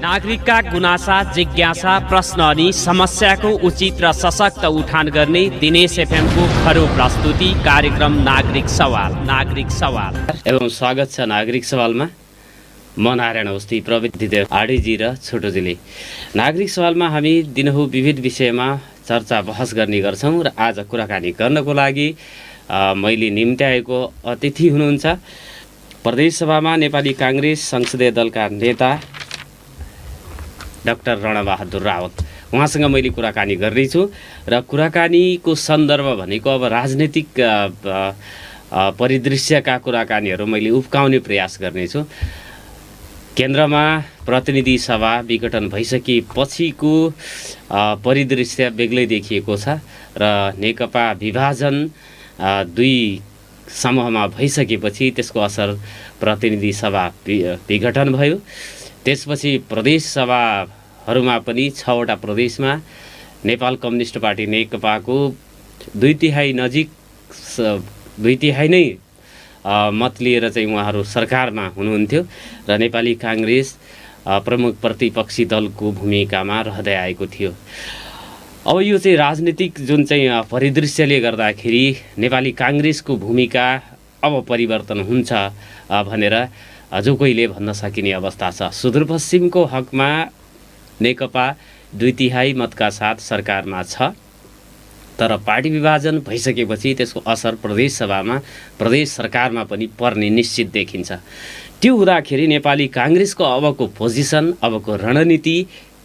नागरिकका गुनासा, जिज्ञासा, प्रश्न अनि समस्याको उचित र सशक्त उठान गर्ने दिनेश एफएमको खरो प्रस्तुति कार्यक्रम नागरिक सवाल एवं स्वागत छ नागरिक सवालमा। म नारायण अवस्थी, प्रविधिदेव आडीजी र छोटोजीले। नागरिक सवालमा हामी दिनहुँ विविध विषयमा चर्चा बहस गर्ने गर्छौँ र आज कुराकानी गर्नको लागि मैले निम्त्याएको अतिथि हुनुहुन्छ प्रदेशसभामा नेपाली काङ्ग्रेस संसदीय दलका नेता डाक्टर रणबहादुर रावत। उहाँसँग मैले कुराकानी गर्दैछु र कुराकानीको सन्दर्भ भनेको अब राजनीतिक परिदृश्यका कुराकानीहरू मैले उब्काउने प्रयास गर्नेछु। केन्द्रमा प्रतिनिधि सभा विघटन भइसकेपछिको परिदृश्य बेग्लै देखिएको छ र नेकपा विभाजन दुई समूहमा भइसकेपछि त्यसको असर प्रतिनिधि सभा विघटन भयो। त्यसपछि प्रदेश सभाहरूमा पनि 6वटा प्रदेशमा नेपाल कम्युनिस्ट पार्टी नेकपाको 2/3 नै मत लिएर चाहिँ उहाँहरू सरकारमा हुनुहुन्थ्यो र नेपाली काङ्ग्रेस प्रमुख प्रतिपक्षी दलको भूमिकामा रहँदै आएको थियो। अब यो चाहिँ राजनीतिक जुन चाहिँ परिदृश्यले गर्दाखेरि नेपाली काङ्ग्रेसको भूमिका अब परिवर्तन हुन्छ भनेर जो कोहीले भन्न सकिने अवस्था छ। सुदूरपश्चिमको हकमा नेकपा 2/3 मतका साथ सरकारमा छ, तर पार्टी विभाजन भइसकेपछि त्यसको असर प्रदेश सभामा, प्रदेश सरकारमा पनि पर्ने निश्चित देखिन्छ। त्यो हुँदाखेरि नेपाली काङ्ग्रेसको अबको पोजिसन, अबको रणनीति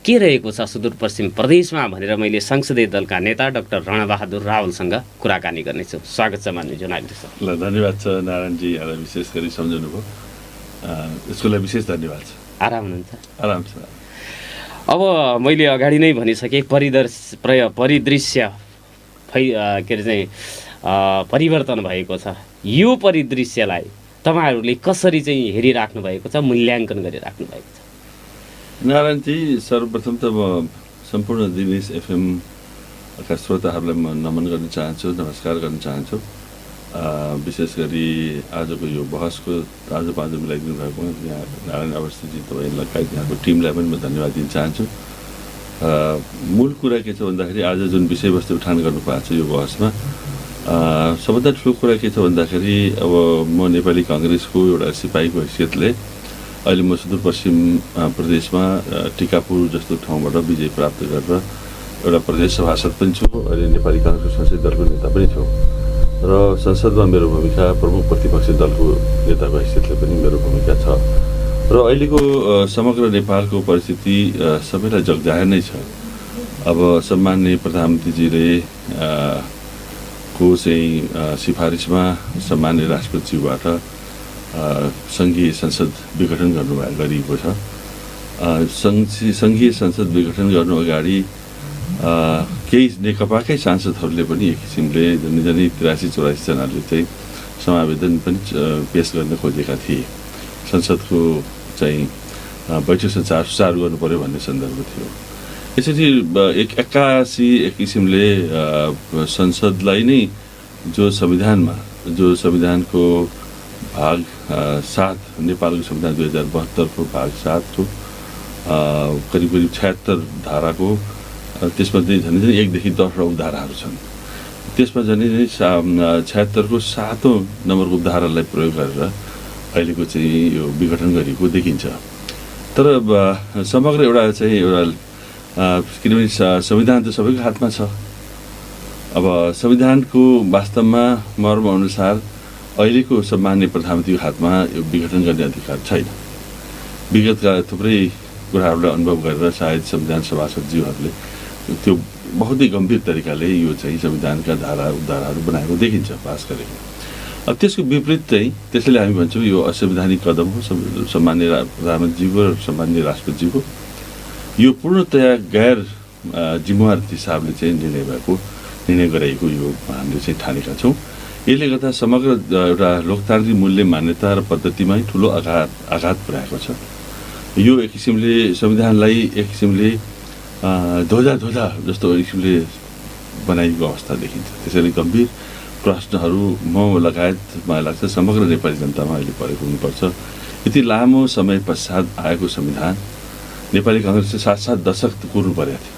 के रहेको छ सुदूरपश्चिम प्रदेशमा भनेर मैले संसदीय दलका नेता डाक्टर रणबहादुर रावलसँग कुराकानी गर्नेछु। स्वागत छ माननीय नागरिक सर। ल, धन्यवाद छ नारायणजी, यहाँलाई विशेष गरी सम्झनु भयो, यसको लागि विशेष धन्यवाद छ। आराम हुनुहुन्छ? आराम छ। अब मैले अगाडि नै भनिसकेँ परिदृश्य के अरे चाहिँ परिवर्तन भएको छ। यो परिदृश्यलाई तपाईँहरूले कसरी चाहिँ हेरिराख्नु भएको छ, मूल्याङ्कन गरिराख्नु भएको छ? नारायणजी, सर्वप्रथम त म सम्पूर्ण दिनेश एफएमका श्रोताहरूलाई म नमन गर्न चाहन्छु, नमस्कार गर्न चाहन्छु। विशेष गरी आजको यो बहसको ताजो मिलाइदिनु भएको यहाँ नारायण अवस्थीजी, तपाईँ लगायत यहाँको टिमलाई पनि म धन्यवाद दिन चाहन्छु। मूल कुरा के छ भन्दाखेरि आज जुन विषयवस्तु उठान गर्नुभएको छ यो बहसमा, सबभन्दा ठुलो कुरा के छ भन्दाखेरि अब म नेपाली काङ्ग्रेसको एउटा सिपाहीको हैसियतले अहिले म सुदूरपश्चिम प्रदेशमा टिकापुर जस्तो ठाउँबाट विजय प्राप्त गरेर एउटा प्रदेश सभासद पनि छु, अहिले नेपाली काङ्ग्रेस संसदीय दलको नेता पनि छु र संसदमा मेरो भूमिका प्रमुख प्रतिपक्षी दलको नेताको हैसियतले पनि मेरो भूमिका छ र अहिलेको समग्र नेपालको परिस्थिति सबैलाई जगजाहेर नै छ। अब सम्माननीय प्रधानमन्त्रीजीले को चाहिँ सिफारिसमा सम्माननीय राष्ट्रपतिज्यूबाट सङ्घीय संसद विघटन गरिएको छ। सङ्घीय संसद विघटन गर्नु अगाडि केही नेकपाकै सांसदहरूले पनि एक किसिमले झन्डै 83-84 जनाले चाहिँ समावेदन पनि पेस गर्न खोजेका थिए। संसदको चाहिँ बैठक सुचारू गर्नु पर्यो भन्ने सन्दर्भ थियो। यसरी 81 किसिमले संसदलाई नै जो संविधानको भाग 7 नेपालको संविधान 2072 को भाग 7 को करिब 76 धाराको, त्यसमा झन्डै 1 देखि 10 उपधाराहरू छन्। त्यसमा झन्डै 76 को 7औं नम्बरको उपधारालाई प्रयोग गरेर अहिलेको चाहिँ यो विघटन गरिएको देखिन्छ। तर समग्र एउटा किनभने संविधान त सबैको हातमा छ। अब संविधानको वास्तवमा मर्मअनुसार अहिलेको सम्माननीय प्रधानमन्त्रीको हातमा यो विघटन गर्ने अधिकार छैन। विगतका थुप्रै कुराहरूलाई अनुभव गरेर सायद संविधान सभासदज्यूहरूले त्यो बहुतै गम्भीर तरिकाले यो चाहिँ संविधानका उपधाराहरू बनाएको देखिन्छ, पास गरेको। अब त्यसको विपरीत चाहिँ त्यसैले हामी भन्छौँ यो असंवैधानिक कदम हो सम्माननीय प्रधानमन्त्रीजीको र सम्माननीय राष्ट्रपतिजीको। यो पूर्णतया गैर जिम्मेवार हिसाबले चाहिँ निर्णय गराइएको यो हामीले चाहिँ ठानेका छौँ। यसले गर्दा समग्र एउटा लोकतान्त्रिक मूल्य मान्यता र पद्धतिमै ठुलो आघात पुर्याएको छ। यो एक किसिमले संविधानलाई एक किसिमले धोजा जस्तो एक किसिमले बनाइएको अवस्था देखिन्छ। त्यसैले गम्भीर प्रश्नहरू म लगायत मलाई लाग्छ समग्र नेपाली जनतामा अहिले परेको हुनुपर्छ। यति लामो समय पश्चात आएको संविधान नेपाली काङ्ग्रेसले 7 दशक कुर्नु परेको थियो।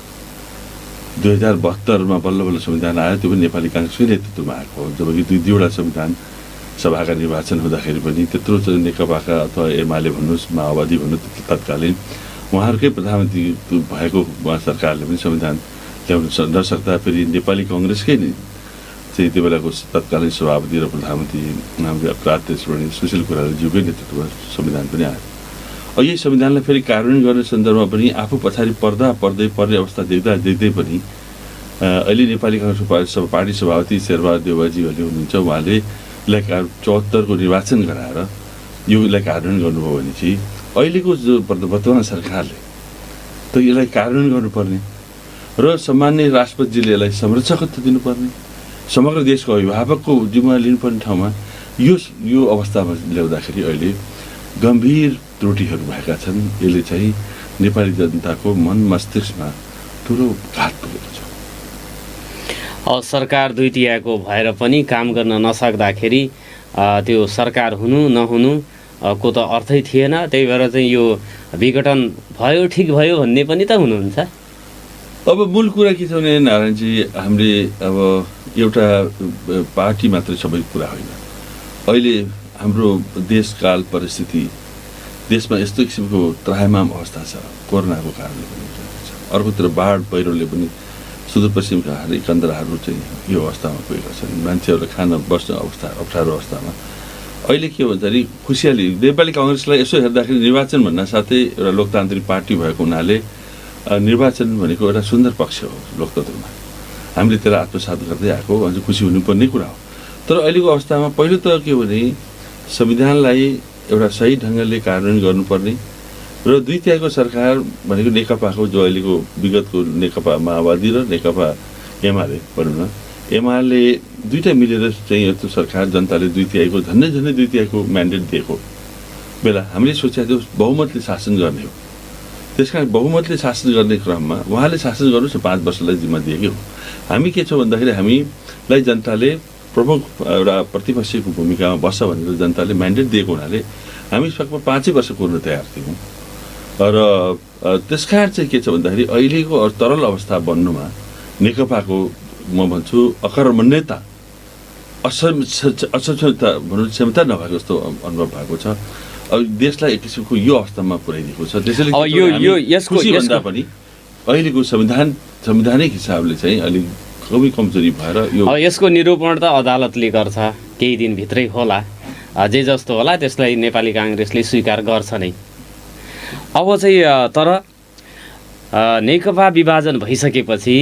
2072 बल्ल बल्ल संविधान आयो, त्यो पनि नेपाली काङ्ग्रेसकै नेतृत्वमा आएको हो। जबकि दुईवटा संविधान सभाका निर्वाचन हुँदाखेरि पनि त्यत्रो चाहिँ नेकपाका अथवा एमाले भन्नुहोस्, माओवादी भन्नुहोस्, तत्कालीन उहाँहरूकै प्रधानमन्त्री भएको उहाँ सरकारले पनि संविधान ल्याउन नसक्दा फेरि नेपाली काङ्ग्रेसकै चाहिँ त्यो बेलाको तत्कालीन सभापति र प्रधानमन्त्री प्रातस्मरणीय सुशील कोइरालाज्यूकै नेतृत्वमा संविधान पनि आयो। यही संविधानलाई फेरि कार्यान्वयन गर्ने सन्दर्भमा पनि आफू पछाडि पर्ने अवस्था देख्दै पनि अहिले नेपाली काङ्ग्रेसको पार्टी सभापति शेरबहादुर देउवाजीहरूले हुनुहुन्छ, उहाँले यसलाई 74को निर्वाचन गराएर यसलाई कार्यान्वयन गर्नुभयो भने चाहिँ अहिलेको जो वर्तमान सरकारले त यसलाई कार्यान्वयन गर्नुपर्ने र सामान्य राष्ट्रपतिजीले यसलाई संरक्षकत्व दिनुपर्ने, समग्र देशको अभिभावकको जिम्मा लिनुपर्ने ठाउँमा यो अवस्थामा ल्याउँदाखेरि अहिले गम्भीर त्रुटिहरू भएका छन्। यसले चाहिँ नेपाली जनताको मन मस्तिष्कमा ठुलो घात पुगेको छ। सरकार दुईटियाको भएर पनि काम गर्न नसक्दाखेरि त्यो सरकार हुनु नहुनु को त अर्थै थिएन। त्यही भएर चाहिँ यो विघटन भयो, ठिक भयो भन्ने पनि त हुनुहुन्छ। अब मूल कुरा के छ भने नारायणजी, हामीले अब एउटा पार्टी मात्रै सबै कुरा होइन। अहिले हाम्रो देशकाल परिस्थिति, देशमा यस्तो किसिमको त्राहिमाम अवस्था छ, कोरोनाको कारणले पनि छ। अर्कोतिर बाढ पहिरोले पनि सुदूरपश्चिमका हरेक कन्दराहरू चाहिँ यो अवस्थामा पुगेका छन्। मान्छेहरूलाई खान बस्न अप्ठ्यारो अवस्थामा अहिले के भन्दाखेरि खुसियाली नेपाली काङ्ग्रेसलाई यसो हेर्दाखेरि निर्वाचन भन्न साथै एउटा लोकतान्त्रिक पार्टी भएको हुनाले निर्वाचन भनेको एउटा सुन्दर पक्ष हो लोकतन्त्रमा। हामीले त्यसलाई आत्मसात गर्दै आएको अझ खुसी हुनुपर्ने कुरा हो। तर अहिलेको अवस्थामा पहिलो त के भने संविधानलाई एउटा सही ढङ्गले कार्यान्वयन गर्नुपर्ने र 2/3को सरकार भनेको नेकपाको जो अहिलेको विगतको नेकपा माओवादी र नेकपा एमाले भनौँ न, एमाले दुईटा मिलेर चाहिँ यस्तो सरकार जनताले 2/3को झन्डै 2/3को म्यान्डेट दिएको बेला हामीले सोचेको थियो बहुमतले शासन गर्ने हो। त्यसकारण बहुमतले शासन गर्ने क्रममा उहाँले शासन गर्नुहोस् न 5 वर्षलाई जिम्मा दिएकै हो। हामी के छौँ भन्दाखेरि हामीलाई जनताले प्रमुख एउटा प्रतिपक्षको भूमिकामा बस्छ भनेर जनताले म्यान्डेट दिएको हुनाले हामी सकमा 5 वर्ष कुर्न तयार थियौँ। र त्यसकारण चाहिँ के छ भन्दाखेरि अहिलेको तरल अवस्था बन्नुमा नेकपाको म भन्छु अकर्मण्यता, असक्षमता भनौँ, क्षमता नभएको जस्तो अनुभव भएको छ। अब देशलाई एक किसिमको यो अवस्थामा पुर्याइदिएको छ। त्यसैले खुसी भन्दा पनि अहिलेको संवैधानिक हिसाबले चाहिँ अलिक कमजोरी भएर यो यसको निरूपण त अदालतले गर्छ, केही दिनभित्रै होला, जे जस्तो होला त्यसलाई नेपाली काङ्ग्रेसले स्वीकार गर्छ नै। अब चाहिँ तर नेकपा विभाजन भइसकेपछि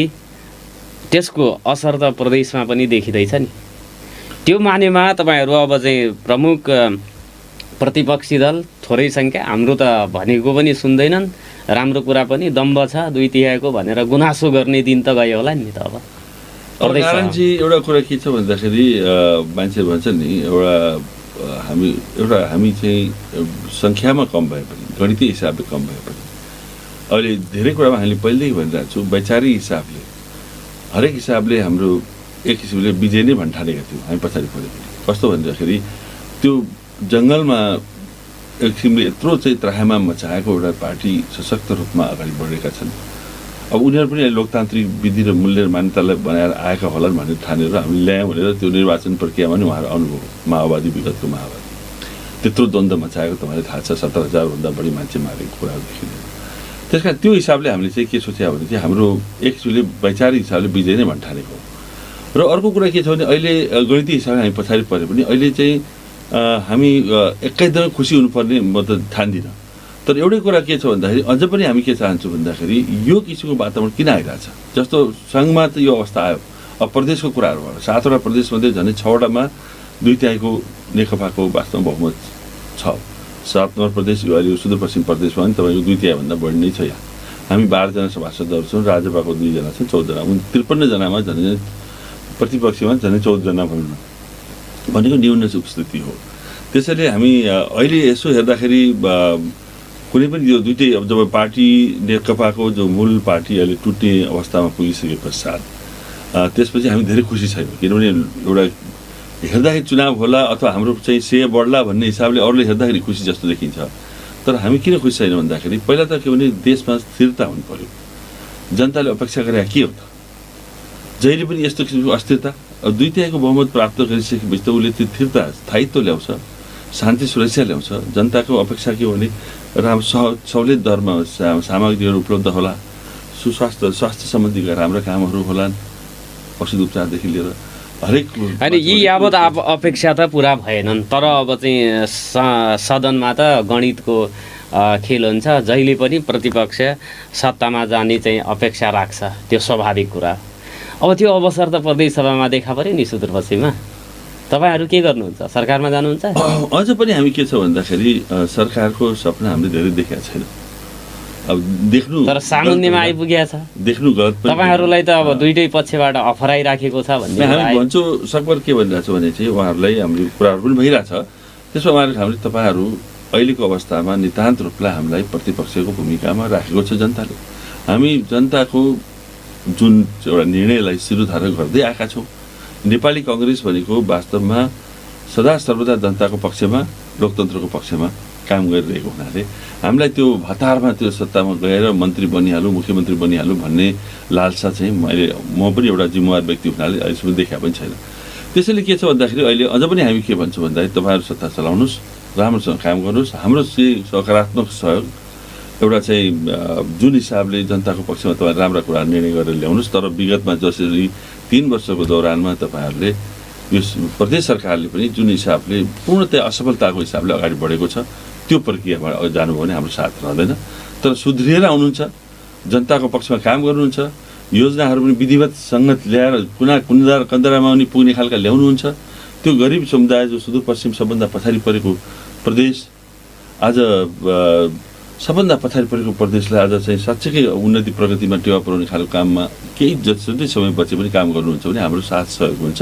त्यसको असर त प्रदेशमा पनि देखिँदैछ नि। त्यो मानेमा तपाईँहरू अब चाहिँ प्रमुख प्रतिपक्षी दल थोरै सङ्ख्या, हाम्रो त भनेको पनि सुन्दैनन्, राम्रो कुरा पनि दम्ब छ 2/3को भनेर गुनासो गर्ने दिन त गयो होला नि त। अब नारायणजी एउटा कुरा के छ भन्दाखेरि मान्छे भन्छ नि हामी चाहिँ सङ्ख्यामा कम भए पनि, गणितीय हिसाबले कम भए पनि अहिले धेरै कुरामा हामीले पहिलेदेखि भनिरहेको छु, वैचारिक हिसाबले हरेक हिसाबले हाम्रो एक किसिमले विजय नै भन्ठानेका थियौँ हामी पछाडि पऱ्यो। कस्तो भन्दाखेरि त्यो जङ्गलमा एक किसिमले यत्रो चाहिँ त्राहिमाम मचाएको एउटा पार्टी सशक्त रूपमा अगाडि बढेका छन्। अब उनीहरू पनि लोकतान्त्रिक विधि र मूल्य मान्यतालाई बनाएर आएका होलान् भनेर ठानेर हामी ल्यायौँ भनेर त्यो निर्वाचन प्रक्रियामा नि उहाँहरू अनुभव, माओवादी विगतको माओवादी त्यत्रो द्वन्द्व मचाएको तपाईँलाई थाहा छ, 17,000 भन्दा बढी मान्छे मारेको कुराहरू देखिँदैन। त्यस कारण त्यो हिसाबले हामीले चाहिँ के सोच्यो भने चाहिँ हाम्रो एक किसिमले वैचारिक हिसाबले विजय नै भन्ठानेको। र अर्को कुरा के छ भने अहिले गणितीय हिसाबले हामी पछाडि पऱ्यो पनि अहिले चाहिँ हामी एकदमै खुसी हुनुपर्ने म त ठान्दिनँ। तर एउटै कुरा के छ भन्दाखेरि अझ पनि हामी के चाहन्छौँ भन्दाखेरि यो किसिमको वातावरण किन आइरहेछ। जस्तो सङ्घमा त यो अवस्था आयो, अब प्रदेशको कुराहरू भयो, 7वटा प्रदेशमध्ये झन् 6वटामा 2/3को नेकपाको वास्तवमा बहुमत छ। 7 नम्बर प्रदेश यो अहिले सुदूरपश्चिम प्रदेशमा पनि तपाईँको 2/3भन्दा बढी नै छ। यहाँ हामी 12 जना सभासदहरू छौँ, राजपाको 2 जना छन्, 14 जना, 53 जनामा झन् प्रतिपक्षमा झन् 14 जना भनौँ न, भनेको न्यून उपस्थिति हो। त्यसैले हामी अहिले यसो हेर्दाखेरि कुनै पनि यो दुइटै अब जब पार्टी नेकपाको जो मूल पार्टी अहिले टुट्ने अवस्थामा पुगिसके पश्चात त्यसपछि हामी धेरै खुसी छैनौँ। किनभने एउटा हेर्दाखेरि चुनाव होला अथवा हाम्रो चाहिँ श्रेय बढ्ला भन्ने हिसाबले अरूले हेर्दाखेरि खुसी जस्तो देखिन्छ। तर हामी किन खुसी छैन भन्दाखेरि पहिला त के भने देशमा स्थिरता हुनु पर्यो। जनताले अपेक्षा गरे के हो त? जहिले पनि यस्तो किसिमको अस्थिरता 2/3 बहुमत प्राप्त गरिसकेपछि त उसले त्यो स्थिरता स्थायित्व ल्याउँछ, शान्ति सुरक्षा ल्याउँछ। जनताको अपेक्षा के हो भने सहुलियत दरमा सामग्रीहरू उपलब्ध होला, स्वास्थ्य सम्बन्धी राम्रा कामहरू होलान्, औषध उपचारदेखि लिएर हरेक। अनि यी यावत अपेक्षा त पुरा भएनन्, तर अब चाहिँ सदनमा त गणितको खेल हुन्छ। जहिले पनि प्रतिपक्ष सत्तामा जाने चाहिँ अपेक्षा राख्छ, त्यो स्वाभाविक कुरा। अब त्यो अवसर त प्रदेश सभामा देखा पऱ्यो नि सुदूरपश्चिममा। तपाईँहरू के गर्नुहुन्छ? सरकारमा जानुहुन्छ? अझ पनि हामी के छ भन्दाखेरि सरकारको सपना हामीले धेरै देखेका छैनौँ। अब देख्नु तर सामुन्नेमा आइपुगेको छ। देख्नु गलत पनि। तपाईँहरूलाई त अब दुईटै पक्षबाट अफर आइराखेको छ भन्ने हामी भन्छौँ। सकभर के भनिरहेको छ भने चाहिँ उहाँहरूलाई हाम्रो कुराहरू पनि भइरहेछ। त्यसमा उहाँहरूले तपाईँहरू अहिलेको अवस्थामा नितान्त रूपलाई हामीलाई प्रतिपक्षको भूमिकामा राखेको छ जनताले। हामी जनताको जुन एउटा निर्णयलाई शिरोधारण गर्दै आएका छौँ। नेपाली कङ्ग्रेस भनेको वास्तवमा सदा सर्वदा जनताको पक्षमा, लोकतन्त्रको पक्षमा काम गरिरहेको हुनाले हामीलाई त्यो हतारमा त्यो सत्तामा गएर मन्त्री बनिहालौँ, मुख्यमन्त्री बनिहालौँ भन्ने लालसा चाहिँ म पनि एउटा जिम्मेवार व्यक्ति हुनाले अहिलेसम्म देखा पनि छैन। त्यसैले के छ भन्दाखेरि अहिले अझ पनि हामी के भन्छौँ भन्दाखेरि तपाईँहरू सत्ता चलाउनुहोस्, राम्रोसँग काम गर्नुहोस्। हाम्रो सकारात्मक सहयोग एउटा चाहिँ जुन हिसाबले जनताको पक्षमा तपाईँ राम्रा कुरा निर्णय गरेर ल्याउनुहोस्। तर विगतमा जसरी 3 वर्षको दौरानमा तपाईँहरूले यो प्रदेश सरकारले पनि जुन हिसाबले पूर्णतया असफलताको हिसाबले अगाडि बढेको छ, त्यो प्रक्रियामा जानुभयो भने हाम्रो साथ रहँदैन। तर सुध्रिएर आउनुहुन्छ, जनताको पक्षमा काम गर्नुहुन्छ, योजनाहरू पनि विधिवत सङ्गत ल्याएर कन्दरामा पनि पुग्ने खालका ल्याउनुहुन्छ। त्यो गरिब समुदाय जो सुदूरपश्चिम सबभन्दा पछाडि परेको प्रदेश, आज सबभन्दा पछाडि परेको प्रदेशलाई आज चाहिँ साँच्चैकै उन्नति प्रगतिमा टेवा पुर्याउने खालको काममा केही जति समय बचे पनि काम गर्नुहुन्छ भने हाम्रो साथ सहयोग हुन्छ।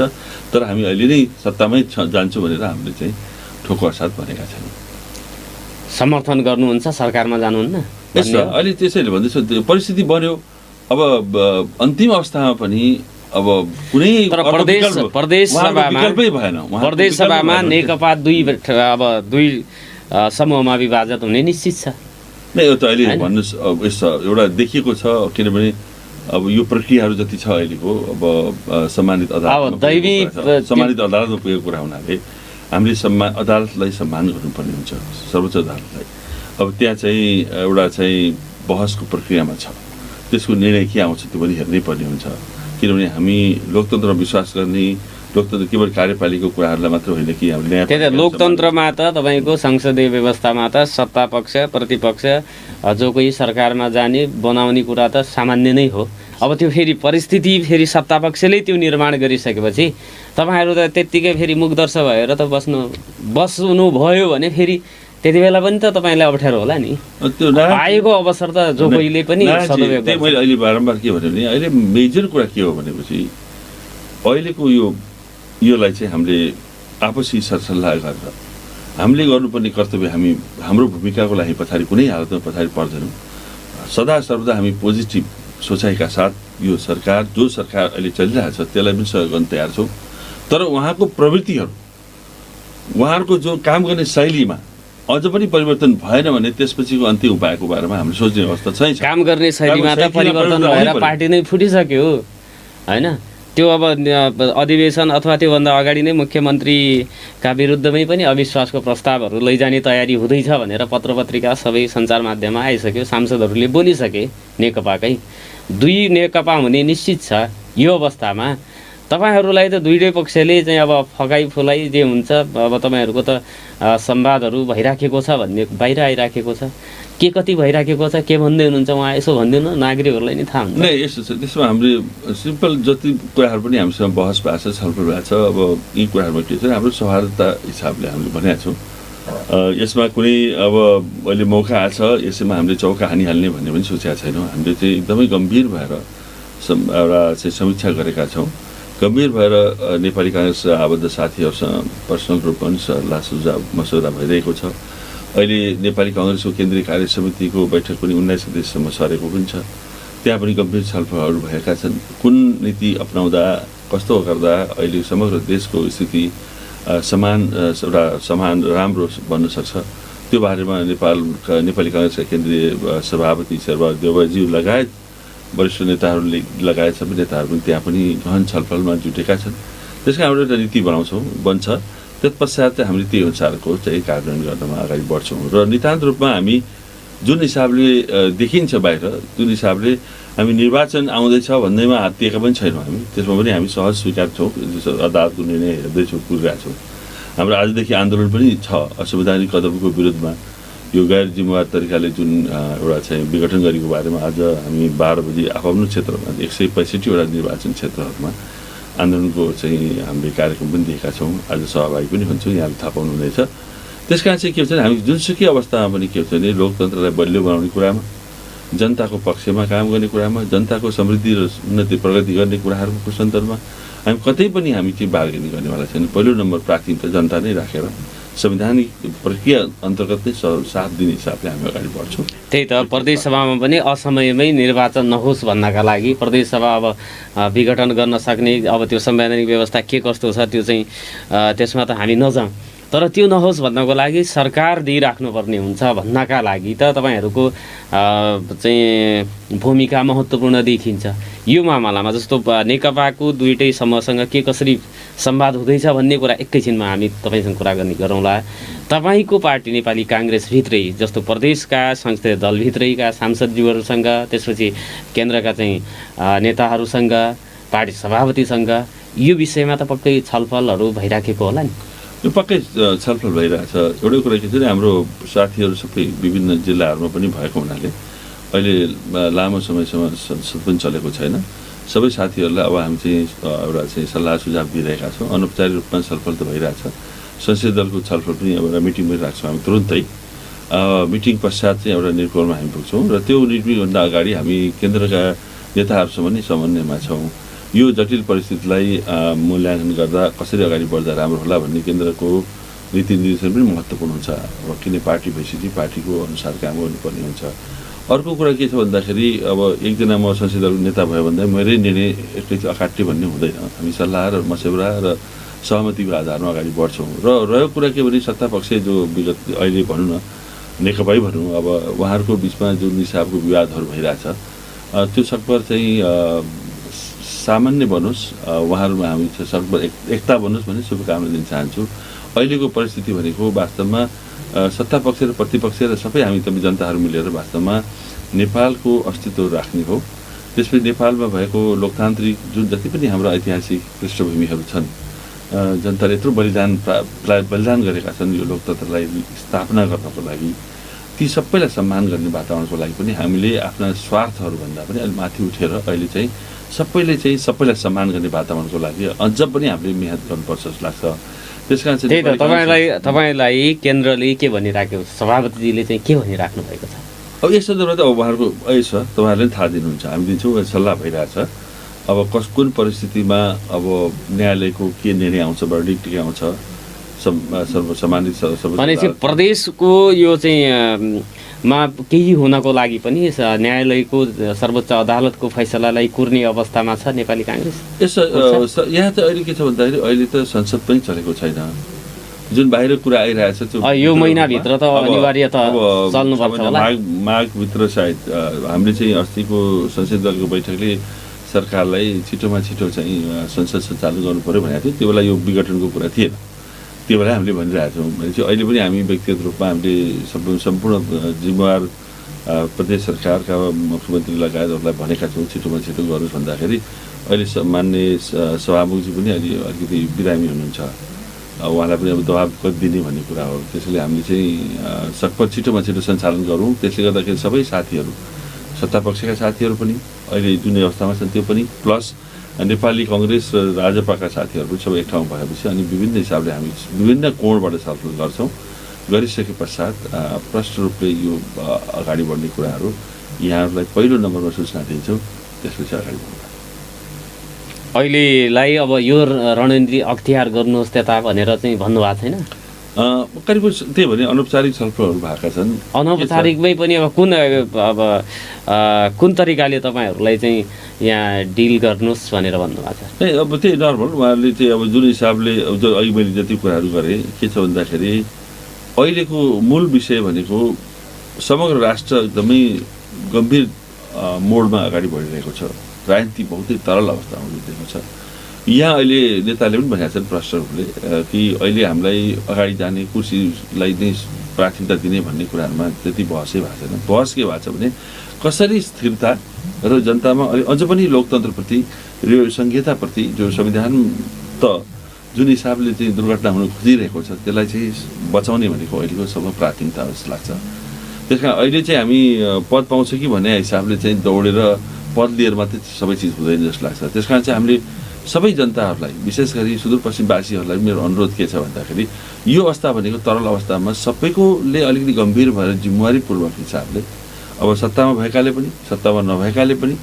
तर हामी अहिले नै सत्तामै जान्छौँ भनेर हामीले चाहिँ ठोकुवा साथ भनेका छैनौँ। समर्थन गर्नुहुन्छ, सरकारमा जानुहुन्न? अहिले त्यसैले भन्दैछु परिस्थिति बन्यो। अब अन्तिम अवस्थामा पनि अब कुनै प्रदेश सभामा नेकपा दुई समूहमा विभाजित हुने निश्चित छ। यो त अहिले भन्नुहोस् एउटा देखिएको छ। किनभने अब यो प्रक्रियाहरू जति छ अहिलेको अब सम्मानित अदालतमा पुगेको कुरा हुनाले हामीले अदालतलाई सम्मान गर्नुपर्ने हुन्छ, सर्वोच्च अदालतलाई। अब त्यहाँ चाहिँ एउटा चाहिँ बहसको प्रक्रियामा छ, त्यसको निर्णय के आउँछ त्यो पनि हेर्नै पर्ने हुन्छ। किनभने हामी लोकतन्त्रमा विश्वास गर्ने, लोकतन्त्र केवल कार्यपालिकाको कुराहरूलाई मात्र होइन कि हामीले त्यही त लोकतन्त्रमा त तपाईँको संसदीय व्यवस्थामा त सत्ता पक्ष प्रतिपक्ष जो कोही सरकारमा जाने बनाउने कुरा त सामान्य नै हो। अब त्यो फेरि परिस्थिति फेरि सत्ता पक्षले त्यो निर्माण गरिसकेपछि तपाईँहरू त त्यत्तिकै फेरि मुखदर्श भएर त बस्नु भयो भने फेरि त्यति बेला पनि त तपाईँलाई अप्ठ्यारो होला नि। त्यो आएको अवसर त जो कोहीले पनि सदुपयोग गर्छ। मैले अहिले बारम्बार के भने अहिले मेजर कुरा के हो भनेपछि अहिलेको योलाई चाहिँ हामीले आपसी सरसल्लाह गरेर हामीले गर्नुपर्ने कर्तव्य, हाम्रो भूमिकाको लागि पछाडि कुनै हालतमा पछाडि पर्दैनौँ। सदा सर्वदा हामी पोजिटिभ सोचाइका साथ यो सरकार अहिले चलिरहेको छ त्यसलाई पनि सहयोग गर्न तयार छौँ। तर उहाँको प्रवृत्तिहरू, उहाँहरूको जो काम गर्ने शैलीमा अझ पनि परिवर्तन भएन भने त्यसपछिको अन्त्य उपायको बारेमा हामीले सोच्ने अवस्था छैन। काम गर्ने शैलीमा त परिवर्तन भएर पार्टी नै फुटिसक्यो होइन। त्यो अब अधिवेशन अथवा त्योभन्दा अगाडि नै मुख्यमन्त्रीका विरुद्धमै पनि अविश्वासको प्रस्तावहरू लैजाने तयारी हुँदैछ भनेर पत्रपत्रिका सबै सञ्चार माध्यममा आइसक्यो। सांसदहरूले बोलिसके। नेकपाकै दुई नेकपा हुने निश्चित छ। यो अवस्थामा तपाईँहरूलाई त दुईटै पक्षले चाहिँ अब फकाइ फुलाइ जे हुन्छ अब तपाईँहरूको त संवादहरू भइराखेको छ भन्ने बाहिर आइराखेको छ। के कति भइराखेको छ, के भन्दै हुनुहुन्छ उहाँ, यसो भनिदिनु, नागरिकहरूलाई नि थाहा हुन्छ। नै यस्तो छ। त्यसमा हामीले सिम्पल जति कुराहरू पनि हामीसँग बहस भएको छ, छलफल भएको छ। अब यी कुराहरूमा के छ, हाम्रो सौहार्दता हिसाबले हामीले भनेका छौँ। यसमा कुनै अब अहिले मौका आछ यसैमा हामीले चौका हानिहाल्ने भन्ने पनि सोचेका छैनौँ। हामीले चाहिँ एकदमै गम्भीर भएर एउटा चाहिँ समीक्षा गरेका छौँ। गम्भीर भएर नेपाली काङ्ग्रेस आबद्ध साथीहरूसँग पर्सनल रूपमा पनि सल्लाह सुझाव मसौदा भइरहेको छ। अहिले नेपाली काङ्ग्रेसको केन्द्रीय कार्य समितिको बैठक पनि 19 गतेसम्म सरेको पनि छ। त्यहाँ पनि गम्भीर छलफलहरू भएका छन्। कुन नीति अपनाउँदा कस्तो गर्दा अहिले समग्र देशको स्थिति समान राम्रो बन्न सक्छ, त्यो बारेमा नेपाली काङ्ग्रेसका केन्द्रीय सभापति शेरबहादुर देउवाजी लगायत वरिष्ठ नेताहरूले लगायत सबै नेताहरू पनि त्यहाँ पनि गहन छलफलमा जुटेका छन्। त्यसका हाम्रो एउटा नीति बन्छ। तत्पश्चात चाहिँ हामीले त्यही अनुसारको चाहिँ कार्यान्वयन गर्नमा अगाडि बढ्छौँ र नितान्त रूपमा हामी जुन हिसाबले देखिन्छ बाहिर, जुन हिसाबले हामी निर्वाचन आउँदैछ भन्दैमा हात्तिएका पनि छैनौँ। हामी त्यसमा पनि हामी सहज स्वीकार छौँ। अदालतको निर्णय हेर्दैछौँ, कुरिरहेका छौँ। हाम्रो आजदेखि आन्दोलन पनि छ असंवैधानिक कदमको विरुद्धमा। यो गैर जिम्मेवार तरिकाले जुन एउटा चाहिँ विघटन गरेको बारेमा आज हामी 12 बजी आफ्नो क्षेत्रमा 165वटा निर्वाचन क्षेत्रहरूमा आन्दोलनको चाहिँ हामीले कार्यक्रम पनि दिएका छौँ। आज सहभागी पनि हुन्छौँ, यहाँले थाहा पाउनुहुनेछ। त्यस कारण चाहिँ के हुन्छ भने हामी जुनसुकै अवस्थामा पनि के हुन्छ भने लोकतन्त्रलाई बलियो बनाउने कुरामा, जनताको पक्षमा काम गर्ने कुरामा, जनताको समृद्धि र उन्नति प्रगति गर्ने कुराहरूको सन्दर्भमा हामी कतै पनि हामी चाहिँ बार्गेनिङ गर्नेवाला छैन। पहिलो नम्बर प्राथमिकता जनता नै राखेर संवैधानिक प्रक्रिया अन्तर्गत नै साथ दिने हिसाबले हामी अगाडि बढ्छौँ। त्यही त प्रदेश सभामा पनि असमयमै निर्वाचन नहोस् भन्नका लागि प्रदेश सभा अब विघटन गर्न सक्ने अब त्यो संवैधानिक व्यवस्था के कस्तो छ त्यो चाहिँ त्यसमा त हामी नजाउँ, तर त्यो नहोस् भन्नको लागि सरकार दिइराख्नुपर्ने हुन्छ भन्नका लागि त तपाईँहरूको चाहिँ भूमिका महत्त्वपूर्ण देखिन्छ। यो मामलामा जस्तो नेकपाको दुईटै समूहसँग के कसरी संवाद हुँदैछ भन्ने कुरा एकैछिनमा हामी तपाईँसँग कुरा गरौँला। तपाईँको पार्टी नेपाली काङ्ग्रेसभित्रै जस्तो प्रदेशका संसदीय दलभित्रैका सांसदज्यूहरूसँग, त्यसपछि केन्द्रका चाहिँ नेताहरूसँग, पार्टी सभापतिसँग यो विषयमा त पक्कै छलफलहरू भइराखेको होला नि? यो पक्कै छलफल भइरहेछ। एउटै कुरा के छ भने हाम्रो साथीहरू सबै विभिन्न जिल्लाहरूमा पनि भएको हुनाले अहिले लामो समयसम्म संसद पनि चलेको छैन। सबै साथीहरूलाई अब हामी चाहिँ एउटा चाहिँ सल्लाह सुझाव दिइरहेका छौँ। अनौपचारिक रूपमा छलफल त भइरहेछ। संसदीय दलको छलफल पनि एउटा मिटिङ पनि राख्छौँ हामी तुरुन्तै। मिटिङ पश्चात चाहिँ एउटा निर्णयमा हामी पुग्छौँ र त्यो निर्णयभन्दा अगाडि हामी केन्द्रका नेताहरूसँग पनि समन्वयमा छौँ। यो जटिल परिस्थितिलाई मूल्याङ्कन गर्दा कसरी अगाडि बढ्दा राम्रो होला भन्ने केन्द्रको नीति निर्देशन पनि महत्त्वपूर्ण हुन्छ। अब किन पार्टी भइसकेपछि पार्टीको अनुसार काम गर्नुपर्ने हुन्छ। अर्को कुरा के छ भन्दाखेरि अब एकजना म संसदीय दलको नेता भयो भन्दा मेरै निर्णय एकैचोटि अकाट्य भन्ने हुँदैन। हामी सल्लाह र मस्यौरा र सहमतिको आधारमा अगाडि बढ्छौँ। र रहेको कुरा के भने सत्तापक्ष जो विगत अहिले भनौँ न नेकपै भनौँ, अब उहाँहरूको बिचमा जुन हिसाबको विवादहरू भइरहेछ त्यो सकभर चाहिँ सामान्य बनोस्, उहाँहरूमा हामी सकभर एकता बनोस् भन्ने शुभकामना दिन चाहन्छु। अहिलेको परिस्थिति भनेको वास्तवमा सत्तापक्ष र प्रतिपक्ष र सबै हामी जनताहरू मिलेर वास्तवमा नेपालको अस्तित्व राख्ने हो। त्यसपछि नेपालमा भएको लोकतान्त्रिक जुन जति पनि हाम्रो ऐतिहासिक पृष्ठभूमिहरू छन्, जनताले यत्रो बलिदान गरेका छन् यो लोकतन्त्रलाई स्थापना गर्नको लागि, ती सबैलाई सम्मान गर्ने वातावरणको लागि पनि हामीले आफ्ना स्वार्थहरूभन्दा पनि अलिक माथि उठेर अहिले चाहिँ सबैलाई सम्मान गर्ने वातावरणको लागि अझ पनि हामीले मेहनत गर्नुपर्छ जस्तो लाग्छ। त्यस कारण चाहिँ त्यही त तपाईँलाई केन्द्रले के भनिराख्यो, सभापतिजीले चाहिँ के भनिराख्नु भएको छ? अब यस सन्दर्भमा त अब उहाँहरूको छ, तपाईँहरूले पनि थाहा दिनुहुन्छ, हामी दिन्छौँ, सल्लाह भइरहेछ। अब कुन परिस्थितिमा अब न्यायालयको के निर्णय आउँछ, भर्डिक्ट के आउँछ, सर्वसम्मानित भनेपछि प्रदेशको यो चाहिँ मा केही हुनको लागि पनि न्यायालयको सर्वोच्च अदालतको फैसलालाई कुर्ने अवस्थामा छ नेपाली काङ्ग्रेस? यहाँ त अहिले के छ भन्दाखेरि अहिले त संसद पनि चलेको छैन। जुन बाहिर कुरा आइरहेछ त्यो यो महिनाभित्र त अनिवार्य त चल्नुपर्छ होला। माघभित्र सायद हामीले चाहिँ अस्तिको संसदीय दलको बैठकले सरकारलाई छिटोमा छिटो चाहिँ संसद सञ्चालन गर्नु पर्यो भनेको थियो। त्यो बेला यो विघटनको कुरा थिएन, त्यो बेला हामीले भनिरहेको छौँ। भने चाहिँ अहिले पनि हामी व्यक्तिगत रूपमा हामीले सम्पूर्ण जिम्मेवार प्रदेश सरकारका मुख्यमन्त्री लगायतहरूलाई भनेका छौँ छिटोमा छिटो गर्नुहोस् भन्दाखेरि अहिले मान्य सभामुखजी पनि अलिकति बिरामी हुनुहुन्छ। उहाँलाई पनि अब दबाब कति दिने भन्ने कुरा हो। त्यसैले हामीले चाहिँ सकभर छिटोमा छिटो सञ्चालन गरौँ। त्यसले गर्दाखेरि सबै साथीहरू, सत्तापक्षका साथीहरू पनि अहिले जुन अवस्थामा छन् त्यो पनि, प्लस नेपाली काङ्ग्रेस र राजपाका साथीहरू पनि सबै एक ठाउँ भएपछि अनि विभिन्न हिसाबले हामी विभिन्न कोणबाट छलफल गर्छौँ। गरिसके पश्चात प्रष्ट रूपले यो अगाडि बढ्ने कुराहरू यहाँहरूलाई पहिलो नम्बरमा सूचना दिन्छौँ, त्यसपछि अगाडि बढ्छ। अहिलेलाई अब यो रणनीति अख्तियार गर्नुहोस् त्यता भनेर चाहिँ भन्नुभएको छैन? करिब त्यही भने अनौपचारिक छलफलहरू भएका छन्। अनौपचारिकमै पनि अब कुन तरिकाले तपाईँहरूलाई चाहिँ यहाँ डिल गर्नुहोस् भनेर भन्नुभएको छ? त्यही अब त्यही नर्मल उहाँहरूले चाहिँ अब जुन हिसाबले अघि मैले जति कुराहरू गरेँ के छ भन्दाखेरि अहिलेको मूल विषय भनेको समग्र राष्ट्र एकदमै गम्भीर मोडमा अगाडि बढिरहेको छ। राजनीति बहुतै तरल अवस्थामा उभिएको छ। यहाँ अहिले नेताले पनि भनेका छन्, प्रश्नहरूले कि अहिले हामीलाई अगाडि जाने कुर्सीलाई नै प्राथमिकता दिने भन्ने कुराहरूमा त्यति बहसै भएको छैन। बहस के भएको छ भने कसरी स्थिरता र जनतामा अझ पनि लोकतन्त्रप्रति र संहिताप्रति जो संविधान त जुन हिसाबले चाहिँ दुर्घटना हुन खोजिरहेको छ त्यसलाई चाहिँ बचाउने भनेको अहिलेको सबै प्राथमिकता जस्तो लाग्छ। त्यस कारण अहिले चाहिँ हामी पद पाउँछ कि भन्ने हिसाबले चाहिँ दौडेर पद लिएर मात्रै सबै चिज हुँदैन जस्तो लाग्छ। त्यस कारण चाहिँ हामीले सबै जनताहरूलाई विशेष गरी सुदूरपश्चिमवासीहरूलाई मेरो अनुरोध के छ भन्दाखेरि यो अवस्था भनेको तरल अवस्थामा सबैकोले अलिकति गम्भीर भएर जिम्मेवारीपूर्वक हिसाबले अब सत्तामा भएकाले पनि सत्तामा नभएकाले पनि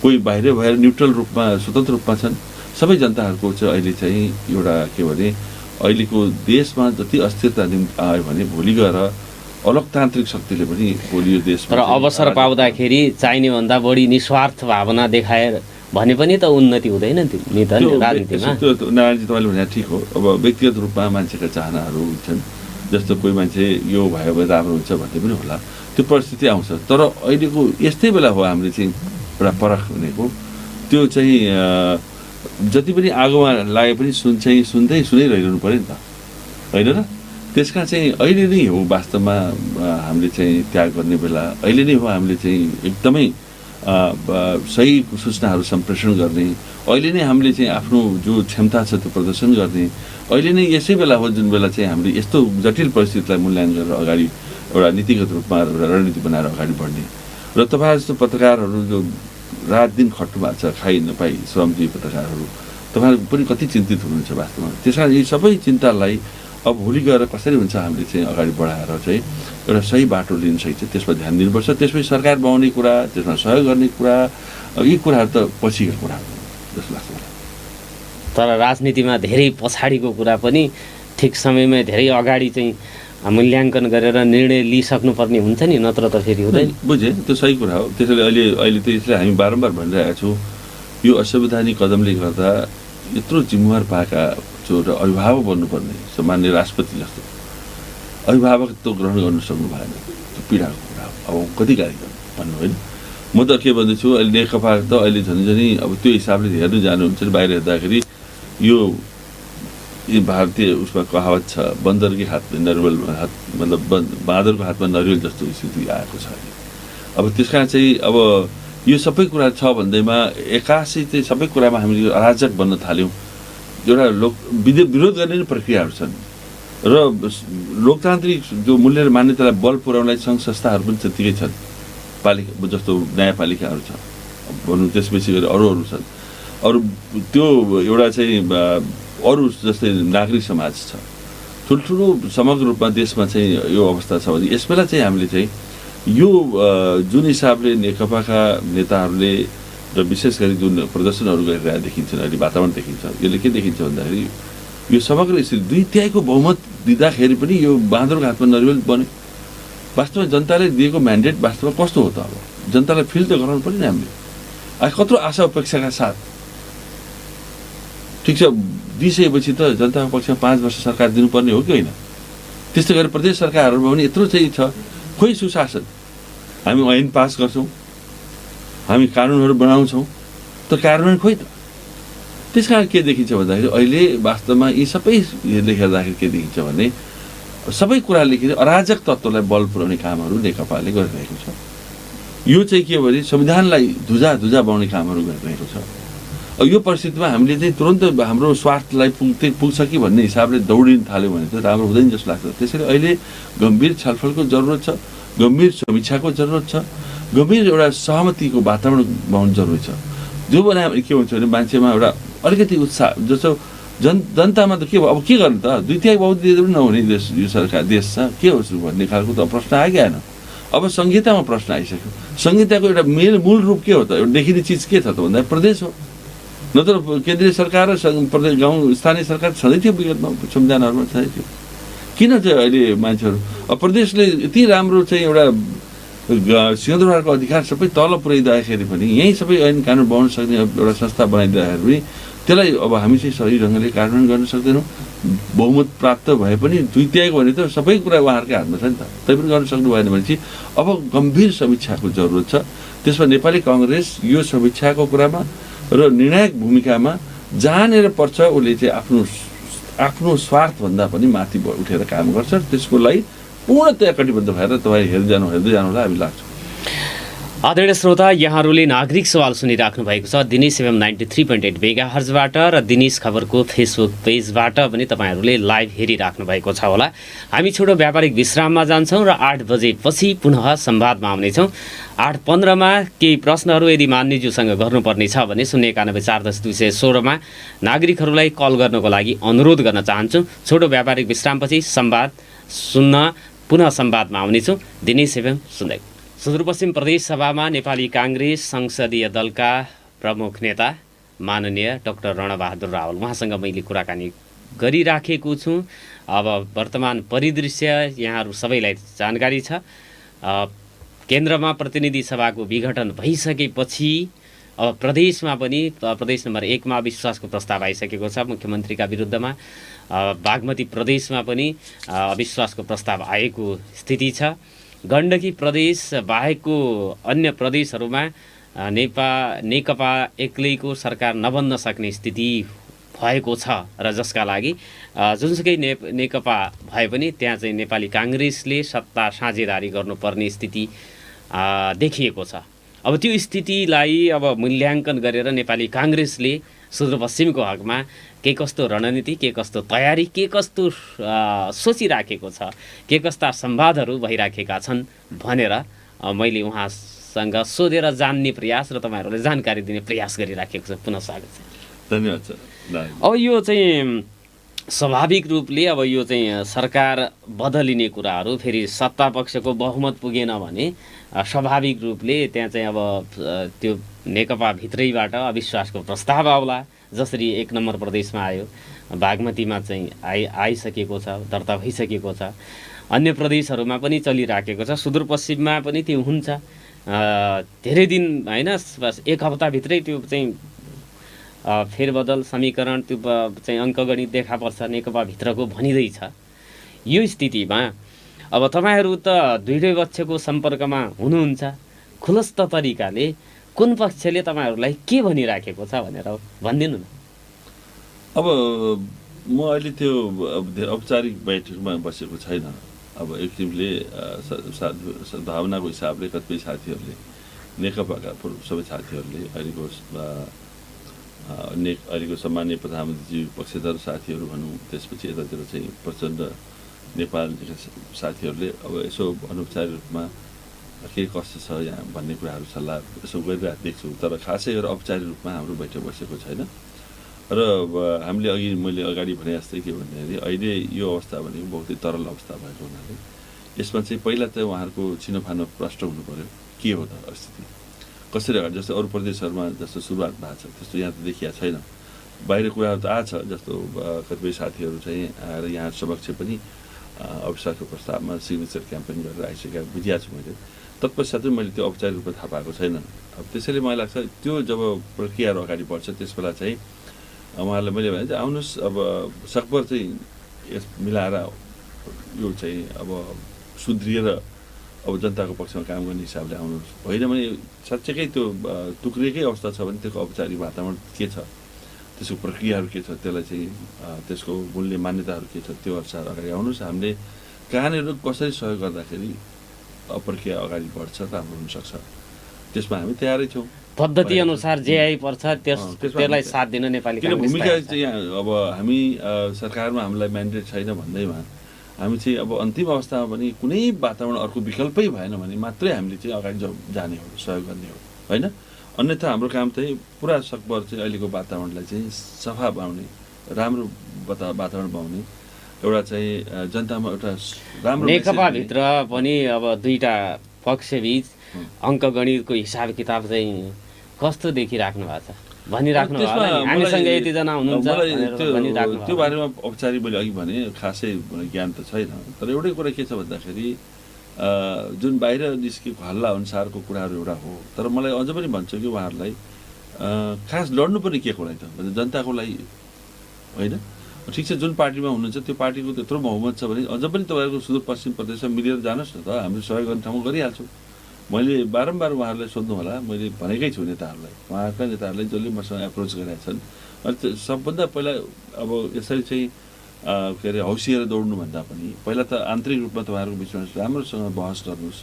कोही बाहिर भएर न्युट्रल रूपमा स्वतन्त्र रूपमा छन् सबै जनताहरूको चाहिँ अहिले चाहिँ एउटा के भने अहिलेको देशमा जति अस्थिरता आयो भने भोलि गएर अलोकतान्त्रिक शक्तिले पनि भोलि यो देशमा र अवसर पाउँदाखेरि चाहिने भन्दा बढी निस्वार्थ भावना देखाएर भने पनि त उन्नति हुँदैन नि त राजनीतिमा। त्यो नारायणजी तपाईँले भने ठिक हो। अब व्यक्तिगत रूपमा मान्छेका चाहनाहरू हुन्छन्, जस्तो कोही मान्छे यो भयो भने राम्रो हुन्छ भन्ने पनि होला, त्यो परिस्थिति आउँछ। तर अहिलेको यस्तै बेला हो हामीले चाहिँ एउटा परख भनेको त्यो चाहिँ जति पनि आगोमा लागे पनि सुनाइरहनु पऱ्यो नि त, होइन र? त्यस कारण चाहिँ अहिले नै हो वास्तवमा हामीले चाहिँ त्याग गर्ने बेला, अहिले नै हो हामीले चाहिँ एकदमै सही सूचनाहरू सम्प्रेषण गर्ने, अहिले नै हामीले चाहिँ आफ्नो जो क्षमता छ त्यो प्रदर्शन गर्ने, अहिले नै यसै बेला हो जुन बेला चाहिँ हामीले यस्तो जटिल परिस्थितिलाई मूल्याङ्कन गरेर अगाडि एउटा नीतिगत रूपमा एउटा रणनीति बनाएर अगाडि बढ्ने। र तपाईँ जस्तो पत्रकारहरू जो रात दिन खट्नु भएको छ, खाइ नपाई श्रमजीवी पत्रकारहरू, तपाईँहरू पनि कति चिन्तित हुनुहुन्छ वास्तवमा। त्यस कारण यी सबै चिन्तालाई अब भोलि गएर कसरी हुन्छ हामीले चाहिँ अगाडि बढाएर चाहिँ एउटा सही बाटो लिन सकिन्छ त्यसमा ध्यान दिनुपर्छ। त्यसपछि सरकार बनाउने कुरा, त्यसमा सहयोग गर्ने कुरा, यी कुराहरू त पछिका कुरा हो जस्तो लाग्छ मलाई। तर राजनीतिमा धेरै पछाडिको कुरा पनि ठिक समयमा धेरै अगाडि चाहिँ मूल्याङ्कन गरेर निर्णय लिइसक्नुपर्ने हुन्छ नि, नत्र त फेरि हुँदैन। बुझेँ, त्यो सही कुरा हो। त्यसैले अहिले त्यसले हामी बारम्बार भनिरहेका छौँ यो असंवैधानिक कदमले गर्दा यत्रो जिम्मेवार पाएका जो अभिभावक बन्नुपर्ने सामान्य राष्ट्रपति जस्तो अभिभावकत्व ग्रहण गर्न सक्नु भएन, त्यो पीडाको कुरा हो। अब कति गाली भन्नु होइन। म त के भन्दैछु अहिले नेकपा त अहिले झन्झनै अब त्यो हिसाबले हेर्नु जानुहुन्छ बाहिर हेर्दाखेरि यो भारतीय उसमा कहावत छ, बन्दरकै हातमा नरिवल हात मतलब बाँदरको हातमा नरिवल जस्तो स्थिति आएको छ। अब त्यस कारण चाहिँ अब यो सबै कुरा छ भन्दैमा एक्कासी चाहिँ सबै कुरामा हामीले अराजक बन्न थाल्यौँ। एउटा विरोध गर्ने प्रक्रियाहरू छन् र लोकतान्त्रिक जो मूल्य र मान्यतालाई बल पुर्याउनलाई सङ्घ संस्थाहरू पनि त्यत्तिकै छन्, पालिका जस्तो न्यायपालिकाहरू छ भनौँ, त्यसपछि गरी अरू छन्। अरू त्यो एउटा चाहिँ अरू जस्तै नागरिक समाज छ, ठुल्ठुलो समग्र रूपमा देशमा चाहिँ यो अवस्था छ भने यसबेला चाहिँ हामीले चाहिँ यो जुन हिसाबले नेकपाका नेताहरूले र विशेष गरी जुन प्रदर्शनहरू गरिरहेका देखिन्छन्, अहिले वातावरण देखिन्छ, यसले के देखिन्छ भन्दाखेरि यो समग्र स्थिति 2/3 बहुमत दिँदाखेरि पनि यो बाँदरको हातमा नरिवल बन्यो। वास्तवमा जनताले दिएको म्यान्डेट वास्तवमा कस्तो हो त? अब जनतालाई फिल त गराउनु पर्यो नि हामीले। कत्रो आशा अपेक्षाका साथ ठिक छ दिइसकेपछि त जनताको पक्षमा 5 वर्ष सरकार दिनुपर्ने हो कि होइन? त्यस्तै गरी प्रदेश सरकारहरूमा पनि यत्रो चाहिँ छ, खोइ सुशासन, हामी ऐन पास गर्छौँ, हामी कानुनहरू बनाउँछौँ, त कार्यान्वयन खोइ त। त्यस कारण के देखिन्छ भन्दाखेरि अहिले वास्तवमा यी सबैले हेर्दाखेरि के देखिन्छ भने सबै कुरा लेखेर अराजक तत्त्वलाई बल पुर्याउने कामहरू नेकपाले गरिरहेको छ। यो चाहिँ के भने संविधानलाई धुजा बनाउने कामहरू गरिरहेको छ। यो परिस्थितिमा हामीले चाहिँ तुरन्त हाम्रो स्वार्थलाई पुग्छ कि भन्ने हिसाबले दौडिन थाल्यो भने त राम्रो हुँदैन जस्तो लाग्छ। त्यसैले अहिले गम्भीर छलफलको जरुरत छ, गम्भीर समीक्षाको जरुरत छ, गम्भीर एउटा सहमतिको वातावरण बनाउनु जरुरी छ। जो बनायो के हुन्छ भने मान्छेमा एउटा अलिकति उत्साह, जस्तो जनतामा त के भयो, अब के गर्नु त, 2/3 बहुमत दिँदा पनि नहुने देश यो सरकार देश छ, के होस् भन्ने खालको त प्रश्न आइगएन। अब संहितामा प्रश्न आइसक्यो। संहिताको एउटा मूल रूप के हो त? एउटा देखिने चिज के छ त भन्दा प्रदेश हो, नत्र केन्द्रीय सरकार र प्रदेश गाउँ स्थानीय सरकार छँदै थियो विगतमा, संविधानहरूमा छँदै थियो। किन चाहिँ अहिले मान्छेहरू अब प्रदेशले यति राम्रो चाहिँ एउटा सिंहदरबारको अधिकार सबै तल पुर्याइदिँदाखेरि पनि यहीँ सबै ऐन कानुन बनाउन सक्ने एउटा संस्था बनाइदिँदाखेरि पनि त्यसलाई अब हामी चाहिँ सही ढङ्गले कार्यान्वयन गर्न सक्दैनौँ। बहुमत प्राप्त भए पनि 2/3 भने त सबै कुरा उहाँहरूकै हातमा छ नि त, तैपनि गर्न सक्नु भएन भनेपछि अब गम्भीर समीक्षाको जरुरत छ। त्यसमा नेपाली कांग्रेस यो समीक्षाको कुरामा र निर्णायक भूमिकामा जहाँनिर पर्छ उसले चाहिँ आफ्नो स्वार्थभन्दा पनि माथि उठेर काम गर्छ। त्यसको लागि पूर्णतया कटिबद्ध भएर तपाईँ हेर्दै जानुहोला हामी लाग्छ। आदरणीय श्रोता, यहाँहरूले नागरिक सवाल सुनिराख्नु भएको छ दिनेश एफएम 93.8 मेगाहर्जबाट र दिनेश खबरको फेसबुक पेजबाट पनि तपाईँहरूले लाइभ हेरिराख्नु भएको छ होला। हामी छोटो व्यापारिक विश्राममा जान्छौँ र 8 बजेपछि पुनः संवादमा आउनेछौँ। 8:15मा केही प्रश्नहरू यदि मान्यज्यूसँग गर्नुपर्ने छ भने 091-410-216मा नागरिकहरूलाई कल गर्नको लागि अनुरोध गर्न चाहन्छु। छोटो व्यापारिक विश्रामपछि संवाद सुन्न पुनः संवादमा आउनेछौँ। दिनेश एफएम सुन्दै। सुदूरपश्चिम प्रदेश सभामा नेपाली कांग्रेस संसदीय दलका प्रमुख नेता माननीय डाक्टर रणबहादुर रावल उहाँसँग मैले कुराकानी गरिराखेको छु। अब वर्तमान परिदृश्य यहाँहरू सबैलाई जानकारी छ। केन्द्रमा प्रतिनिधि सभाको विघटन भइसकेपछि अब प्रदेशमा पनि प्रदेश नम्बर 1 मा अविश्वासको प्रस्ताव आइसकेको छ मुख्यमन्त्रीका विरुद्धमा। बागमती प्रदेशमा पनि अविश्वासको प्रस्ताव आएको स्थिति छ। गण्डकी प्रदेश बाहेकको अन्य प्रदेशहरूमा नेकपा एक्लैको सरकार नबन्न सक्ने स्थिति भएको छ र जसका लागि जुनसुकै नेकपा भए पनि त्यहाँ चाहिँ नेपाली कांग्रेसले सत्ता साझेदारी गर्नुपर्ने स्थिति देखिएको छ। अब त्यो स्थितिलाई अब मूल्याङ्कन गरेर नेपाली कांग्रेसले सुदूरपश्चिमको हकमा के कस्तो रणनीति, के कस्तो तयारी, के कस्तो सोचिराखेको छ, के कस्ता संवादहरू भइराखेका छन् भनेर मैले उहाँसँग सोधेर जान्ने प्रयास र तपाईँहरूले जानकारी दिने प्रयास गरिराखेको छ। पुनः स्वागत छ। धन्यवाद सर। अब यो चाहिँ स्वाभाविक रूपले अब यो चाहिँ सरकार बदलिने कुराहरू फेरि सत्ता पक्षको बहुमत पुगेन भने स्वाभाविक रूपले त्यहाँ चाहिँ अब त्यो नेकपा भित्रैबाट अविश्वासको प्रस्ताव आउला। जसरी 1 नम्बर प्रदेशमा आयो, बागमतीमा चाहिँ आइसकेको छ, दर्ता भइसकेको छ, अन्य प्रदेशहरूमा पनि चलिराखेको छ, सुदूरपश्चिममा पनि त्यो हुन्छ। धेरै दिन होइन, बस 1 हप्ताभित्रै त्यो चाहिँ फेरबदल समीकरण त्यो चाहिँ अङ्कगणित देखा पर्छ नेकपा भित्रको भनिँदैछ। यो स्थितिमा अब तपाईँहरू त दुईटै पक्षको सम्पर्कमा हुनुहुन्छ, खुलस्त तरिकाले कुन पक्षले तपाईँहरूलाई के भनिराखेको छ भनेर भनिदिनु न। अब म अहिले त्यो औपचारिक बैठकमा बसेको छैन। अब एक टिमले भावनाको हिसाबले कतिपय साथीहरूले, नेकपाका सबै साथीहरूले, अहिलेको सम्माननीय प्रधानमन्त्रीजी पक्षधर साथीहरू भनौँ, त्यसपछि यतातिर चाहिँ प्रचण्ड नेपालका साथीहरूले अब यसो अनौपचारिक रूपमा के कस्तो छ यहाँ भन्ने कुराहरू सल्लाह यसो गरिरहेको देख्छु। तर खासै गरेर औपचारिक रूपमा हाम्रो बैठक बसेको छैन। र हामीले मैले अगाडि भने जस्तै के भन्दाखेरि अहिले यो अवस्था भनेको बहुतै तरल अवस्था भएको हुनाले यसमा चाहिँ पहिला त उहाँहरूको छिनोफानो प्रष्ट हुनु पऱ्यो के हो त स्थिति, कसरी अगाडि। जस्तो अरू प्रदेशहरूमा जस्तो सुरुवात भएको छ त्यस्तो यहाँ त देखिया छैन। बाहिर कुराहरू त आछ, जस्तो कतिपय साथीहरू चाहिँ आएर यहाँ समक्ष पनि अविश्वासको प्रस्तावमा सिग्नेचर क्याम्पेन गरेर आइसकेका बुझिया छु मैले। तत्पश्चात मैले त्यो औपचारिक रूपमा थाहा पाएको छैन। अब त्यसैले मलाई लाग्छ त्यो जब प्रक्रियाहरू अगाडि बढ्छ त्यस बेला चाहिँ उहाँहरूलाई मैले भने चाहिँ आउनुहोस्, अब सकभर चाहिँ यस मिलाएर यो चाहिँ अब सुध्रिएर अब जनताको पक्षमा काम गर्ने हिसाबले आउनुहोस्। होइन भने साँच्चैकै त्यो टुक्रिएकै अवस्था छ भने त्यसको औपचारिक वातावरण के छ, त्यसको प्रक्रियाहरू के छ, त्यसलाई चाहिँ त्यसको मूल्य मान्यताहरू के छ, त्यो अनुसार अगाडि आउनुहोस्। हामीले कहाँनिर कसरी सहयोग गर्दाखेरि प्रक्रिया अगाडि बढ्छ, राम्रो हुनसक्छ, त्यसमा हामी तयारै छौँ। पद्धति अनुसार जे आइपर्छ त्यसलाई साथ दिन नेपाली किन भूमिका चाहिँ अब हामी सरकारमा हामीलाई म्यान्डेट छैन भन्दैमा हामी चाहिँ अब अन्तिम अवस्थामा पनि कुनै वातावरण अर्को विकल्पै भएन भने मात्रै हामीले चाहिँ अगाडि जाने हो, सहयोग गर्ने हो, होइन। अन्यथा हाम्रो काम चाहिँ पुरा सकभर चाहिँ अहिलेको वातावरणलाई चाहिँ सफा बनाउने, राम्रो वातावरण बनाउने, एउटा चाहिँ जनतामा एउटा राम्रो। नेकपाभित्र पनि अब दुईटा पक्षबीच अङ्कगणितको हिसाब किताब चाहिँ कस्तो देखिराख्नु भएको छ भनिराख्नु भएको छ। हामीसँग यतिजना हुनुहुन्छ त्यो बारेमा औपचारिक मैले अघि भने खासै ज्ञान त छैन। तर एउटै कुरा के छ भन्दाखेरि जुन बाहिर निस्केको हल्ला अनुसारको कुराहरू एउटा हो। तर मलाई अझ पनि भन्छु कि उहाँहरूलाई खास लड्नुपर्ने के को लागि त जनताको लागि होइन। ठिक छ, जुन पार्टीमा हुनुहुन्छ त्यो पार्टीको त्यत्रो बहुमत छ भने अझ पनि तपाईँहरूको सुदूरपश्चिम प्रदेशमा मिलेर जानुहोस् न त, हामीले सहयोग गर्ने ठाउँमा गरिहाल्छौँ। मैले बारम्बार उहाँहरूलाई सोध्नु होला, मैले भनेकै छु नेताहरूलाई, उहाँका नेताहरूलाई जसले मसँग एप्रोच गरेका छन्। अनि सबभन्दा पहिला अब यसरी चाहिँ के अरे हौसिएर दौड्नुभन्दा पनि पहिला त आन्तरिक रूपमा तपाईँहरूको बिचमा राम्रोसँग बहस गर्नुहोस्।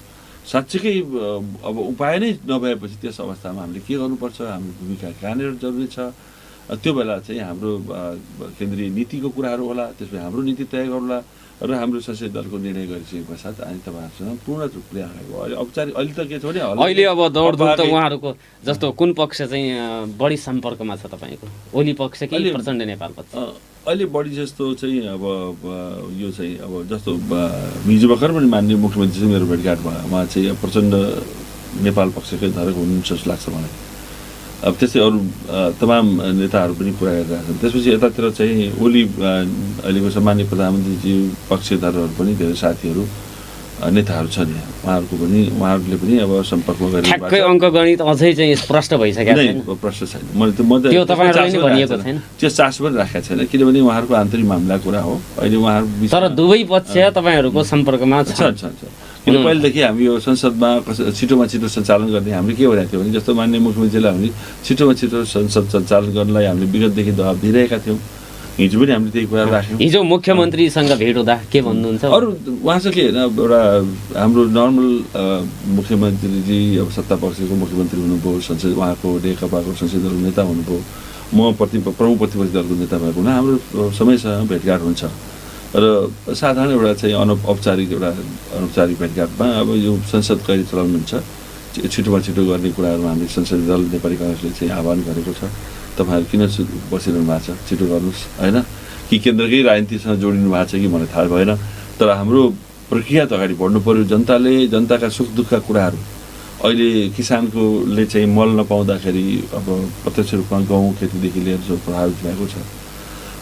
साँच्चीकै अब उपाय नै नभएपछि त्यस अवस्थामा हामीले के गर्नुपर्छ, हाम्रो भूमिका कहाँनिर जरुरी छ, त्यो बेला चाहिँ हाम्रो केन्द्रीय नीतिको कुराहरू होला, त्यसपछि हाम्रो नीति तय गरौँला र हाम्रो संसदीय दलको निर्णय गरिसके पश्चात अनि तपाईँहरूसँग पूर्ण रूपले अहिले औपचारिक अहिले त के छ भने अहिले अब दौडधुप त उहाँहरूको जस्तो कुन पक्ष चाहिँ बढी सम्पर्कमा छ तपाईँको, ओली पक्ष कि प्रचण्ड नेपाल पक्ष? अहिले बढी जस्तो चाहिँ अब यो चाहिँ अब जस्तो हिजो भर्खर पनि माननीय मुख्यमन्त्रीसँग मेरो भेटघाट भयो, उहाँ चाहिँ प्रचण्ड नेपाल पक्षकै धारक हुनुहुन्छ जस्तो लाग्छ मलाई। अब त्यस्तै अरू तमाम नेताहरू पनि कुरा गरिरहेका छन्। त्यसपछि यतातिर चाहिँ ओली अहिलेको सम्माननीय प्रधानमन्त्रीजी पक्षधरहरू पनि धेरै साथीहरू नेताहरू छन् यहाँ, उहाँहरूले पनि अब सम्पर्कमा गरेर ठ्याक्कै अङ्कगणित अझै चाहिँ स्पष्ट भइसकेको छैन, प्रश्न छैन। त्यो चासो पनि राखेको छैन, किनभने उहाँहरूको आन्तरिक मामला कुरा हो। अहिले उहाँहरू तर दुवै पक्ष तपाईँहरूको सम्पर्कमा छ। किन पहिलेदेखि हामी यो संसदमा छिटोमा छिटो सञ्चालन गर्ने हामीले के भनेको थियो भने जस्तो माननीय मुख्यमन्त्रीलाई हामीले छिटोमा छिटो संसद सञ्चालन गर्नलाई हामीले विगतदेखि दबाब दिइरहेका थियौँ। हिजो पनि हामीले त्यही कुरा राख्यौँ। हिजो मुख्यमन्त्रीसँग भेट हुँदा के भन्नुहुन्छ? अरू उहाँसँग के होइन, एउटा हाम्रो नर्मल मुख्यमन्त्रीजी अब सत्ता पक्षको मुख्यमन्त्री हुनुभयो, संसद उहाँको नेकपाको संसदीय दलको नेता हुनुभयो, म प्रमुख प्रतिपक्षी दलको नेता भएको हुना हाम्रो समयसँग भेटघाट हुन्छ र साधारण एउटा चाहिँ अनौपचारिक अनौपचारिक भेटघाटमा अब यो संसद कहिले चलाउनुहुन्छ छिटोमा छिटो गर्ने कुराहरूमा हामीले संसदीय दल नेपाली काङ्ग्रेसले चाहिँ आह्वान गरेको छ, तपाईँहरू किन बसिरहनु भएको छ, छिटो गर्नुहोस् होइन, कि केन्द्रकै राजनीतिसँग जोडिनु भएको छ कि मलाई थाहा भएन। तर हाम्रो प्रक्रिया त अगाडि बढ्नु पऱ्यो। जनताका सुख दुःखका कुराहरू अहिले किसानकोले चाहिँ मल नपाउँदाखेरि अब प्रत्यक्ष रूपमा गहुँ खेतीदेखि लिएर जो प्रभावित भएको छ।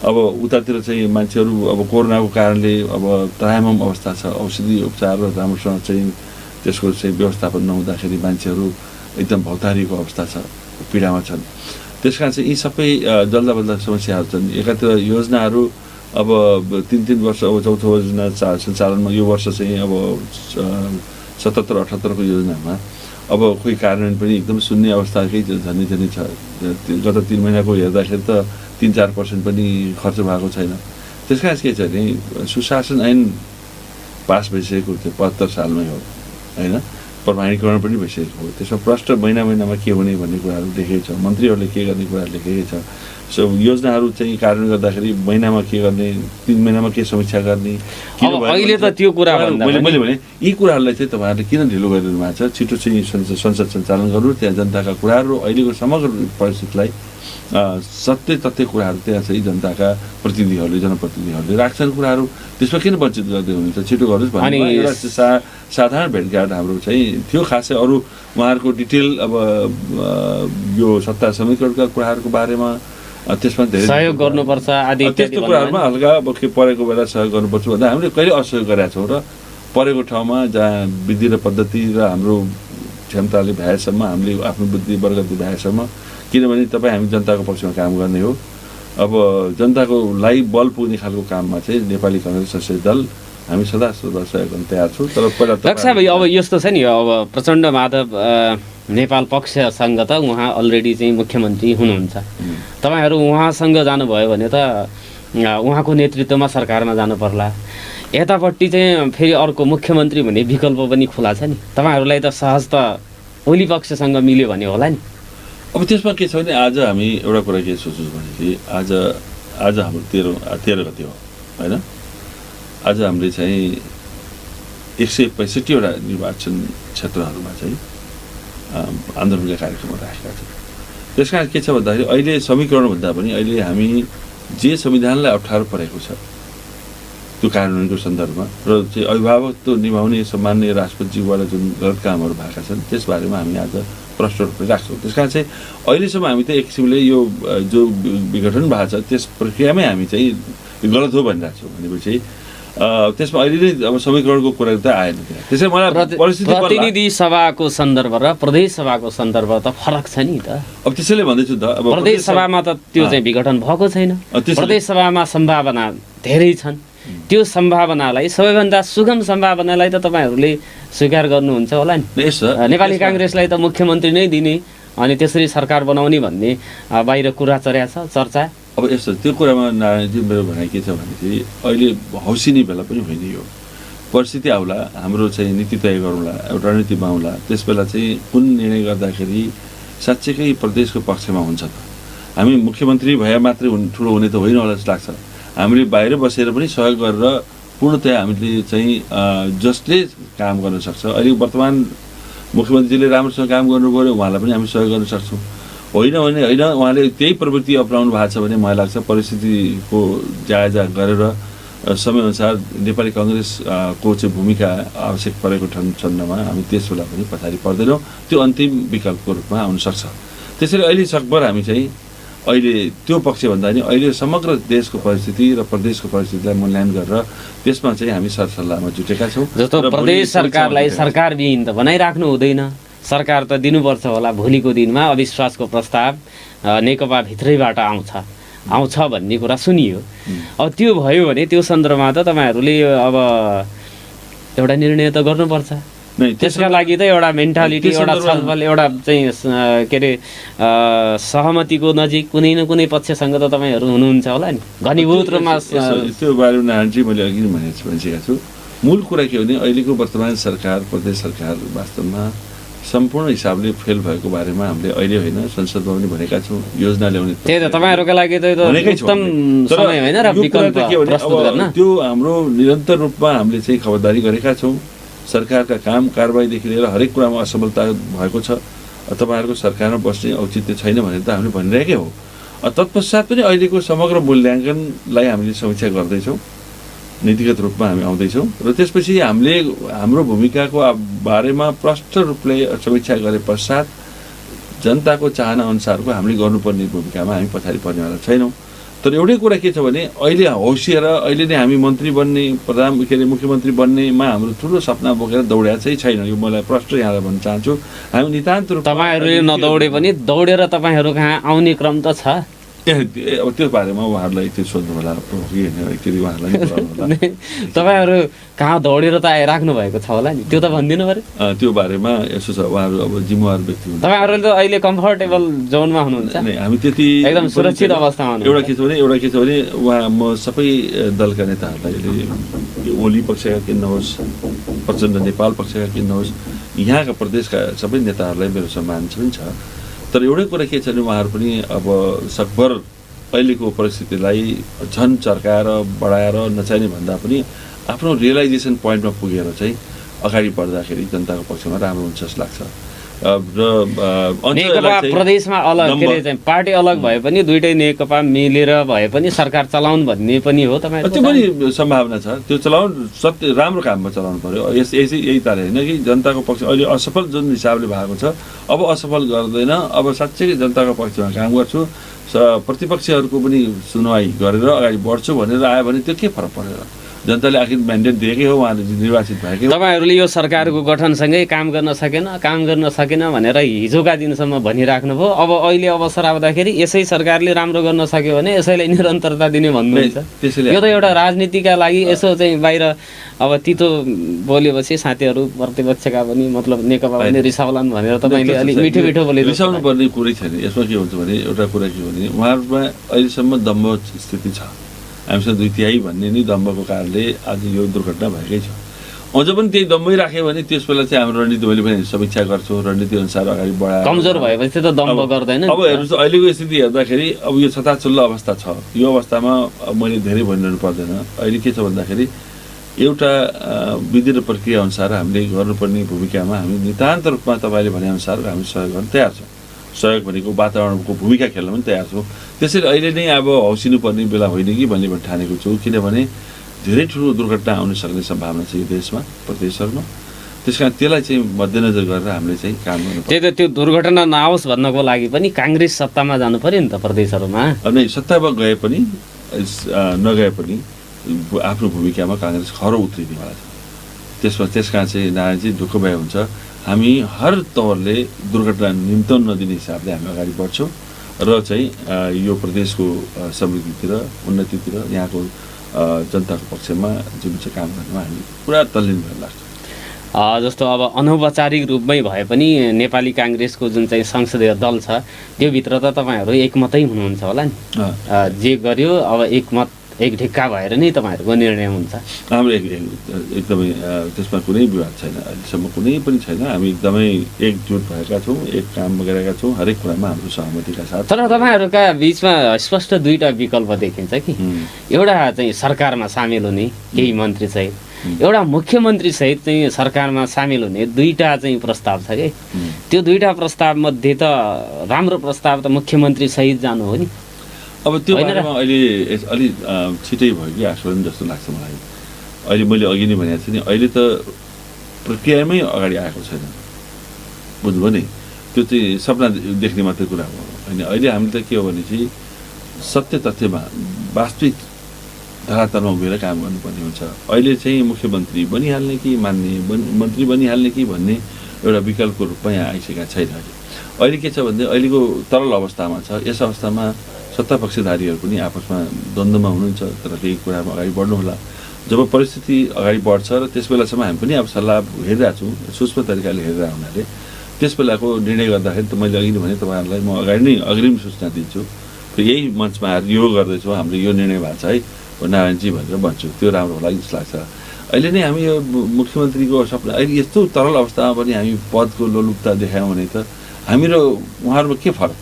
अब उतातिर चाहिँ मान्छेहरू अब कोरोनाको कारणले अब त्रायमाम अवस्था छ, औषधि उपचार र राम्रोसँग चाहिँ त्यसको चाहिँ व्यवस्थापन नहुँदाखेरि मान्छेहरू एकदम भौतारिएको अवस्था छ, पीडामा छन्। त्यस कारण चाहिँ यी सबै जल्दा बल्दा समस्याहरू छन्। एकातिर योजनाहरू अब 3 वर्ष अब चौथो योजना सञ्चालनमा यो वर्ष चाहिँ अब 77-78 को योजनामा अब कोही कार्यान्वयन पनि एकदम शून्य अवस्थाकै झन्डै छ। गत 3 महिनाको हेर्दाखेरि त 3-4% पनि खर्च भएको छैन। त्यस कारण के छ भने सुशासन ऐन पास भइसकेको थियो 75 सालमै हो होइन, प्रमाणीकरण पनि भइसकेको हो। त्यसमा प्रष्ट महिनामा के हुने भन्ने कुराहरू लेखेको छ, मन्त्रीहरूले के गर्ने कुराहरू लेखेकै छ। सो योजनाहरू चाहिँ कार्यान्वयन गर्दाखेरि महिनामा के गर्ने, 3 महिनामा के समीक्षा गर्ने, अहिले त त्यो कुरा मैले भने यी कुराहरूलाई चाहिँ तपाईँहरूले किन ढिलो गरिदिनु भएको छ, छिटो चाहिँ संसद सञ्चालन गर्नु, त्यहाँ जनताका कुराहरू अहिलेको समग्र परिस्थितिलाई सत्य तथ्य कुराहरू त्यहाँ चाहिँ जनताका प्रतिनिधिहरूले जनप्रतिनिधिहरूले राख्छन् कुराहरू, त्यसमा किन वञ्चित गर्दै हुनुहुन्छ, छिटो गर्नुहोस् भन्ने एउटा साधारण भेटघाट हाम्रो चाहिँ थियो। खासै अरू उहाँहरूको डिटेल अब यो सत्ता समीकरणका कुराहरूको बारेमा त्यसमा धेरै सहयोग गर्नुपर्छ आदि त्यस्तो कुराहरूमा हल्का परेको बेला सहयोग गर्नुपर्छ भन्दा हामीले कहिले असहयोग गरेका छौँ र परेको ठाउँमा जहाँ विधि र पद्धति र हाम्रो क्षमताले भ्याएसम्म हामीले आफ्नो बुद्धि वर्गले भ्याएसम्म, किनभने तपाईँ हामी जनताको पक्षमा काम गर्ने हो। अब जनताको लागि बल पुग्ने खालको काममा चाहिँ नेपाली काङ्ग्रेस संसदीय दल हामी सदा सहयोग गर्न तयार छौँ। तर पहिला डाक्टर साहब अब यस्तो छ नि, अब प्रचण्ड माधव नेपाल पक्षसँग त उहाँ अलरेडी चाहिँ मुख्यमन्त्री हुनुहुन्छ, तपाईँहरू उहाँसँग जानुभयो भने त उहाँको नेतृत्वमा सरकारमा जानु पर्ला, यतापट्टि चाहिँ फेरि अर्को मुख्यमन्त्री भन्ने विकल्प पनि खुला छ नि, तपाईँहरूलाई त सहज त ओली पक्षसँग मिल्यो भने होला नि। अब त्यसमा के छ भने आज हामी एउटा कुरा के सोच्छौँ भनेदेखि आज हाम्रो 13 गते हो होइन, आज हामीले चाहिँ 165 वटा निर्वाचन क्षेत्रहरूमा चाहिँ आन्दोलनका कार्यक्रमहरू राखेका छौँ। त्यस कारण के छ भन्दाखेरि अहिले समीकरण भन्दा पनि अहिले हामी जे संविधानलाई अप्ठ्यारो परेको छ त्यो कार्यान्वयनको सन्दर्भमा र चाहिँ अभिभावकत्व निभाउने सम्माननीय राष्ट्रपतिज्यूबाट जुन गलत कामहरू भएका छन् त्यसबारेमा हामी आज प्रश्न रूपले राख्छौँ। त्यस कारण चाहिँ अहिलेसम्म हामी त एक किसिमले यो जो विघटन भएको छ त्यस प्रक्रियामै हामी चाहिँ गलत हो भनिरहेको छौँ। भनेपछि त्यसमा अहिले नै अब समीकरणको कुरा त आएन त्यहाँ। त्यसैले मलाई परिस्थिति बदला। प्रतिनिधि सभाको सन्दर्भ र प्रदेश सभाको सन्दर्भ त फरक छ नि त। अब त्यसैले भन्दैछु त अब प्रदेश सभामा त त्यो चाहिँ विघटन भएको छैन। प्रदेश सभामा सम्भावना धेरै छन्। त्यो सम्भावनालाई, सबैभन्दा सुगम सम्भावनालाई त तपाईँहरूले स्वीकार गर्नुहुन्छ होला नि। नेपाली काङ्ग्रेसलाई त मुख्यमन्त्री नै दिने अनि त्यसरी सरकार बनाउने भन्ने बाहिर कुरा चर्या छ, चर्चा। अब यस्तो त्यो कुरामा नारायणजी मेरो भनाइ के छ भने चाहिँ अहिले हौसिने बेला पनि होइन यो। परिस्थिति आउला, हाम्रो चाहिँ नीति तय गरौँला, एउटा रणनीति बनाउला, त्यस बेला चाहिँ कुन निर्णय गर्दाखेरि साँच्चैकै प्रदेशको पक्षमा हुन्छ त। हामी मुख्यमन्त्री भए मात्रै ठुलो हुने त होइन होला जस्तो लाग्छ। हामीले बाहिर बसेर पनि सहयोग गरेर पूर्णतया हामीले चाहिँ जसले काम गर्न सक्छ, अहिले वर्तमान मुख्यमन्त्रीले राम्रोसँग काम गर्नु पऱ्यो, उहाँलाई पनि हामी सहयोग गर्न सक्छौँ। होइन भने होइन, उहाँले त्यही प्रवृत्ति अपनाउनु भएको छ भने मलाई लाग्छ परिस्थितिको जायजा गरेर समयअनुसार नेपाली कङ्ग्रेसको चाहिँ भूमिका आवश्यक परेको खण्डमा हामी त्यस बेला पनि पछाडि पर्दैनौँ। त्यो अन्तिम विकल्पको रूपमा आउनसक्छ। त्यसैले अहिले सकभर हामी चाहिँ अहिले त्यो पक्षभन्दा नि अहिले समग्र देशको परिस्थिति र प्रदेशको परिस्थितिलाई मूल्याङ्कन गरेर त्यसमा चाहिँ हामी सरसल्लाहमा जुटेका छौँ। जस्तो प्रदेश सरकारलाई सरकारविहीन त बनाइराख्नु हुँदैन, सरकार त दिनुपर्छ होला। भोलिको दिनमा अविश्वासको प्रस्ताव नेकपा भित्रैबाट आउँछ भन्ने कुरा सुनियो। अब त्यो भयो भने त्यो सन्दर्भमा त तपाईँहरूले अब एउटा निर्णय त गर्नुपर्छ। त्यसका लागि त एउटा मेन्टालिटी, एउटा छलफल, एउटा चाहिँ के अरे सहमतिको नजिक कुनै न कुनै पक्षसँग त तपाईँहरू हुनुहुन्छ होला नि घनीभूत रूपमा। त्यो बारेमा नारायणजी मैले अघि नै भनिसकेको छु। मूल कुरा के हो भने अहिलेको वर्तमान सरकार, प्रदेश सरकार वास्तवमा सम्पूर्ण हिसाबले फेल भएको बारेमा हामीले अहिले होइन संसदमा पनि भनेका छौँ। योजना ल्याउने त्यही त तपाईँहरूका लागि त उत्तम समय होइन र विकल्प प्रस्तुत गर्न। त्यो हाम्रो निरन्तर रूपमा हामीले चाहिँ खबरदारी गरेका छौँ। सरकारका काम कारबाहीदेखि लिएर हरेक कुरामा असफलता भएको छ। तपाईँहरूको सरकारमा बस्ने औचित्य छैन भनेर त हामीले भनिरहेकै हो। तत्पश्चात पनि अहिलेको समग्र मूल्याङ्कनलाई हामीले समीक्षा गर्दैछौँ, नीतिगत रूपमा हामी आउँदैछौँ र त्यसपछि हामीले हाम्रो भूमिकाको बारेमा प्रष्ट रूपले समीक्षा गरे पश्चात जनताको चाहना अनुसारको हामीले गर्नुपर्ने भूमिकामा हामी पछाडि पर्नेवाला छैनौँ। तर एउटै कुरा के छ भने अहिले होसिएर अहिले नै हामी मन्त्री बन्ने, मुख्यमन्त्री बन्नेमा हाम्रो ठुलो सपना बोकेर दौड्या चाहिँ छैन। यो मलाई प्रष्ट यहाँलाई भन्न चाहन्छु। हामी नितान्त रूपमा तपाईँहरूले नदौडे पनि दौडेर तपाईँहरू कहाँ आउने क्रम त छ। अब त्यो बारेमा उहाँहरूलाई त्यो सोध्नु होला एकचोटि उहाँहरूलाई तपाईँहरू कहाँ दौडेर त आइराख्नु भएको छ होला नि, त्यो त भनिदिनु पऱ्यो। त्यो बारेमा यसो छ, उहाँहरू अब जिम्मेवार व्यक्ति हुनुहुन्छ। तपाईँहरूले त अहिले कम्फर्टेबल जोनमा हुनुहुन्छ, हामी त्यति एकदम सुरक्षित अवस्थामा हुनुहुन्छ। एउटा के छ भने उहाँ म सबै दलका नेताहरूलाई ओली पक्षका किन नहोस्, प्रचण्ड नेपाल पक्षका किन नहोस्, यहाँका प्रदेशका सबै नेताहरूलाई मेरो सम्मान पनि छ। तर एउटै कुरा के छ भने उहाँहरू पनि अब सकभर अहिलेको परिस्थितिलाई झन् चर्काएर बढाएर नचाहिने भन्दा पनि आफ्नो रियलाइजेसन पोइन्टमा पुगेर चाहिँ अगाडि बढ्दाखेरि जनताको पक्षमा राम्रो हुन्छ जस्तो लाग्छ। नेकपा प्रदेशमा अलग के अरे चाहिँ पार्टी अलग भए पनि दुइटै नेकपा मिलेर भए पनि सरकार चलाउन भन्ने पनि हो तपाईँ? त्यो पनि सम्भावना छ। त्यो चलाउन सत्य राम्रो काममा चलाउनु पर्यो। यही तार होइन कि जनताको पक्ष अहिले असफल जुन हिसाबले भएको छ, अब असफल गर्दैन। अब साँच्चै जनताको पक्षमा काम गर्छु, प्रतिपक्षहरूको पनि सुनवाई गरेर अगाडि बढ्छु भनेर आयो भने त्यो के फरक परेर? जनताले आखिर म्यान्डेट दिएकै हो, उहाँले निर्वाचित भएकै हो। तपाईँहरूले यो सरकारको गठनसँगै काम गर्न सकेन भनेर हिजोका दिनसम्म भनिराख्नु भयो। अब अहिले अवसर आउँदाखेरि यसै सरकारले राम्रो गर्न सक्यो भने यसैलाई निरन्तरता दिने भन्नुहुन्छ। यो त एउटा राजनीतिका लागि यसो चाहिँ बाहिर अब तितो बोलेपछि साथीहरू प्रतिपक्षका पनि मतलब नेकपा पनि रिसाउलान् भनेर तपाईँले अलिक मिठो मिठो बोले। रिसाउनु पर्ने कुरै छैन। यसमा के हुन्छ भने एउटा कुरा के हो भने उहाँहरूमा अहिलेसम्म दम्भ स्थिति छ। हामीसँग 2/3 भन्ने नि दम्बको कारणले आज यो दुर्घटना भएकै छ। अझ पनि त्यही दम्बै राख्यो भने त्यस बेला चाहिँ हाम्रो रणनीति मैले पनि समीक्षा गर्छु, रणनीति अनुसार अगाडि बढाएर। कमजोर भएपछि त दम्ब गर्दैन। अब हेर्नुहोस् अहिलेको स्थिति हेर्दाखेरि अब यो छताछुल्लो अवस्था छ। यो अवस्थामा मैले धेरै भनिरहनु पर्दैन। अहिले के छ भन्दाखेरि एउटा विधि र प्रक्रिया अनुसार हामीले गर्नुपर्ने भूमिकामा हामी नितान्त रूपमा तपाईँले भनेअनुसार हामी सहयोग गर्न तयार छौँ। सहयोग भनेको वातावरणको भूमिका खेल्न पनि तयार छौँ। त्यसैले अहिले नै अब हौसिनु पर्ने बेला होइन कि भन्ने ठानेको छु। किनभने धेरै ठुलो दुर्घटना आउन सक्ने सम्भावना छ यो देशमा, प्रदेशहरूमा। त्यस कारण त्यसलाई चाहिँ मध्यनजर गरेर हामीले चाहिँ काम गर्नु पर्छ। त्यही त त्यो दुर्घटना नआओस् भन्नको लागि पनि काङ्ग्रेस सत्तामा जानु पर्यो नि त प्रदेशहरूमा। नै सत्तामा गए पनि नगए पनि आफ्नो भूमिकामा काङ्ग्रेस खरो उत्रिनेवाला छ। त्यस कारण चाहिँ नारायणजी दुःख भए हुन्छ। हामी हर तवरले दुर्घटना निम्त्याउन नदिने हिसाबले हामी अगाडि बढ्छौँ र चाहिँ यो प्रदेशको समृद्धितिर, उन्नतितिर, यहाँको जनताको पक्षमा जुन चाहिँ काम गर्नुमा हामी पुरा तल्लीन भएर लाग्छौँ। जस्तो अब अनौपचारिक रूपमै भए पनि नेपाली काङ्ग्रेसको जुन चाहिँ संसदीय दल छ त्योभित्र त तपाईँहरू एकमतै हुनुहुन्छ होला नि। जे गर्यो अब एकमत एक ढिक्का भएर नै तपाईँहरूको निर्णय हुन्छ। हाम्रो एकदमै त्यसमा कुनै विवाद छैन, अहिलेसम्म कुनै पनि छैन। हामी एकदमै एकजुट भएका छौँ, एक काम गरेका छौँ, हरेक कुरामा हाम्रो सहमतिका साथ। तर तपाईँहरूका बिचमा स्पष्ट दुईवटा विकल्प देखिन्छ कि एउटा चाहिँ सरकारमा सामेल हुने केही मन्त्री सहित, एउटा मुख्यमन्त्री सहित चाहिँ सरकारमा सामेल हुने दुईवटा चाहिँ प्रस्ताव छ कि त्यो दुईवटा प्रस्तावमध्ये त राम्रो प्रस्ताव त मुख्यमन्त्री सहित जानु हो नि। अब त्यो बारेमा अहिले अलि छिटै भयो कि आश्वासन जस्तो लाग्छ मलाई। अहिले मैले अघि नै भनेको छु नि, अहिले त प्रक्रियामै अगाडि आएको छैन, बुझ्नुभयो नि। त्यो चाहिँ सपना देख्ने मात्रै कुरा हो होइन। अहिले हामीले त के हो भने चाहिँ सत्य तथ्यमा वास्तविक धरातलमा उभिएर काम गर्नुपर्ने हुन्छ। अहिले चाहिँ मुख्यमन्त्री बनिहाल्ने कि मन्त्री बनिहाल्ने कि भन्ने एउटा विकल्पको रूपमा यहाँ आइसकेका छैन। अहिले के छ भने अहिलेको तरल अवस्थामा छ। यस अवस्थामा सत्ता पक्षधारीहरू पनि आपसमा द्वन्द्वमा हुनुहुन्छ, तर केही कुरामा अगाडि बढ्नु होला। जब परिस्थिति अगाडि बढ्छ र त्यस बेलासम्म हामी पनि अब सल्लाह हेरिरहेको छौँ, सूक्ष्म तरिकाले हेरेर हुनाले त्यस बेलाको निर्णय गर्दाखेरि त मैले अघि नै भने तपाईँहरूलाई म अगाडि नै अग्रिम सूचना दिन्छु। यही मञ्चमा आएर यो गर्दैछौँ, हाम्रो यो निर्णय भएको छ है नारायणजी भनेर भन्छु, त्यो राम्रो होला जस्तो लाग्छ। अहिले नै हामी यो मुख्यमन्त्रीको सपना, अहिले यस्तो तरल अवस्थामा पनि हामी पदको लोलुपता देखायौँ भने त हामी र उहाँहरूमा के फरक?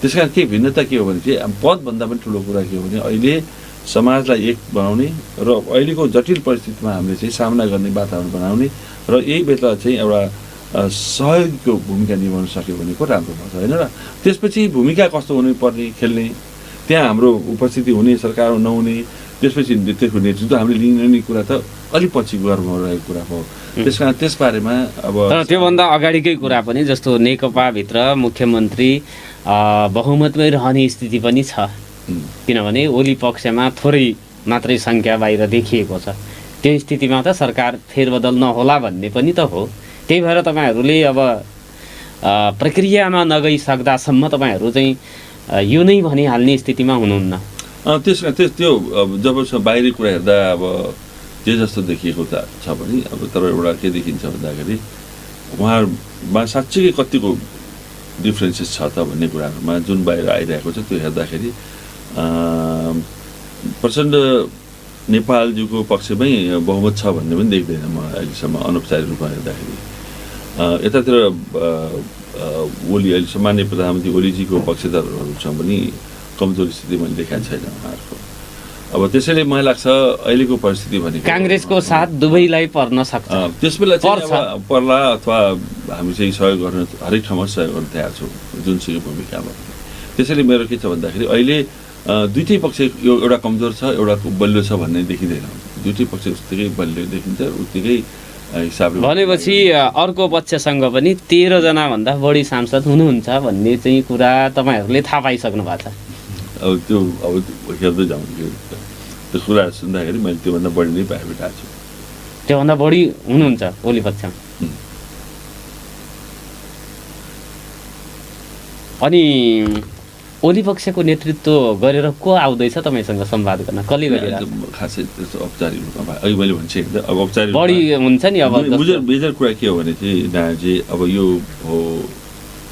त्यस कारण के भिन्नता के हो भने चाहिँ पदभन्दा पनि ठुलो कुरा के हो भने अहिले समाजलाई एक बनाउने र अहिलेको जटिल परिस्थितिमा हामीले चाहिँ सामना गर्ने वातावरण बनाउने र यही बेला चाहिँ एउटा सहयोगको भूमिका निभाउन सक्यो भने को राम्रो पर्छ होइन र। त्यसपछि भूमिका कस्तो हुनुपर्ने खेल्ने, त्यहाँ हाम्रो उपस्थिति हुने, सरकार नहुने, त्यसपछि त्यसको नेतृत्व हामीले लिने कुरा त अलिक पछि गर्भमा रहेको कुरा हो। त्यस कारण त्यसबारेमा अब तर त्योभन्दा अगाडिकै कुरा पनि जस्तो नेकपाभित्र मुख्यमन्त्री बहुमतमै रहने स्थिति पनि छ, किनभने ओली पक्षमा थोरै मात्रै सङ्ख्या बाहिर देखिएको छ। त्यो स्थितिमा त सरकार फेरबदल नहोला भन्ने पनि त हो। त्यही भएर तपाईँहरूले अब प्रक्रियामा नगइसक्दासम्म तपाईँहरू चाहिँ यो नै भनिहाल्ने स्थितिमा हुनुहुन्न। त्यो जब बाहिरी कुरा हेर्दा अब जे जस्तो देखिएको त छ भने अब तर एउटा के देखिन्छ भन्दाखेरि उहाँहरूमा साँच्चै कतिको डिफ्रेन्सेस छ त भन्ने कुराहरूमा जुन बाहिर आइरहेको छ त्यो हेर्दाखेरि प्रचण्ड नेपालजीको पक्षमै बहुमत छ भन्ने पनि देख्दैन म अहिलेसम्म अनौपचारिक रूपमा हेर्दाखेरि। यतातिर ओली अहिले सामान्य प्रधानमन्त्री ओलीजीको पक्षधरहरूसँग पनि कमजोर स्थिति मैले देखाएको छैन उहाँहरूको। अब त्यसैले मलाई लाग्छ अहिलेको परिस्थिति भनेको काङ्ग्रेसको साथ दुवैलाई पर्न सक्छ। त्यस बेला चाहिँ पर्ला अथवा हामी चाहिँ सहयोग गर्न हरेक ठाउँमा सहयोग गर्न तयार छौँ जुनसुकै भूमिकामा। त्यसैले मेरो के छ भन्दाखेरि अहिले दुईटै पक्ष एउटा कमजोर छ, एउटा बलियो छ भन्ने देखिँदैन। दुईटै पक्ष उत्तिकै बलियो देखिन्छ, उत्तिकै हिसाबले। भनेपछि अर्को पक्षसँग पनि 13 जनाभन्दा बढी सांसद हुनुहुन्छ भन्ने चाहिँ कुरा तपाईँहरूले थाहा पाइसक्नु भएको छ। अब त्यो हेर्दै जाउँ त्यो कुरा सुन्दाखेरि मैले त्योभन्दा बढी नै पाइरहेको छु। त्योभन्दा बढी हुनुहुन्छ ओली पक्षमा। अनि ओली पक्षको नेतृत्व गरेर को आउँदैछ तपाईँसँग संवाद गर्न? कसले गरिरहेको? खासै त्यस्तो औपचारिक रूपमा अघि मैले भनिसकेँ अब औपचारिक बढी हुन्छ नि। अब मेजर कुरा के हो भने चाहिँ नारायणजी अब यो हो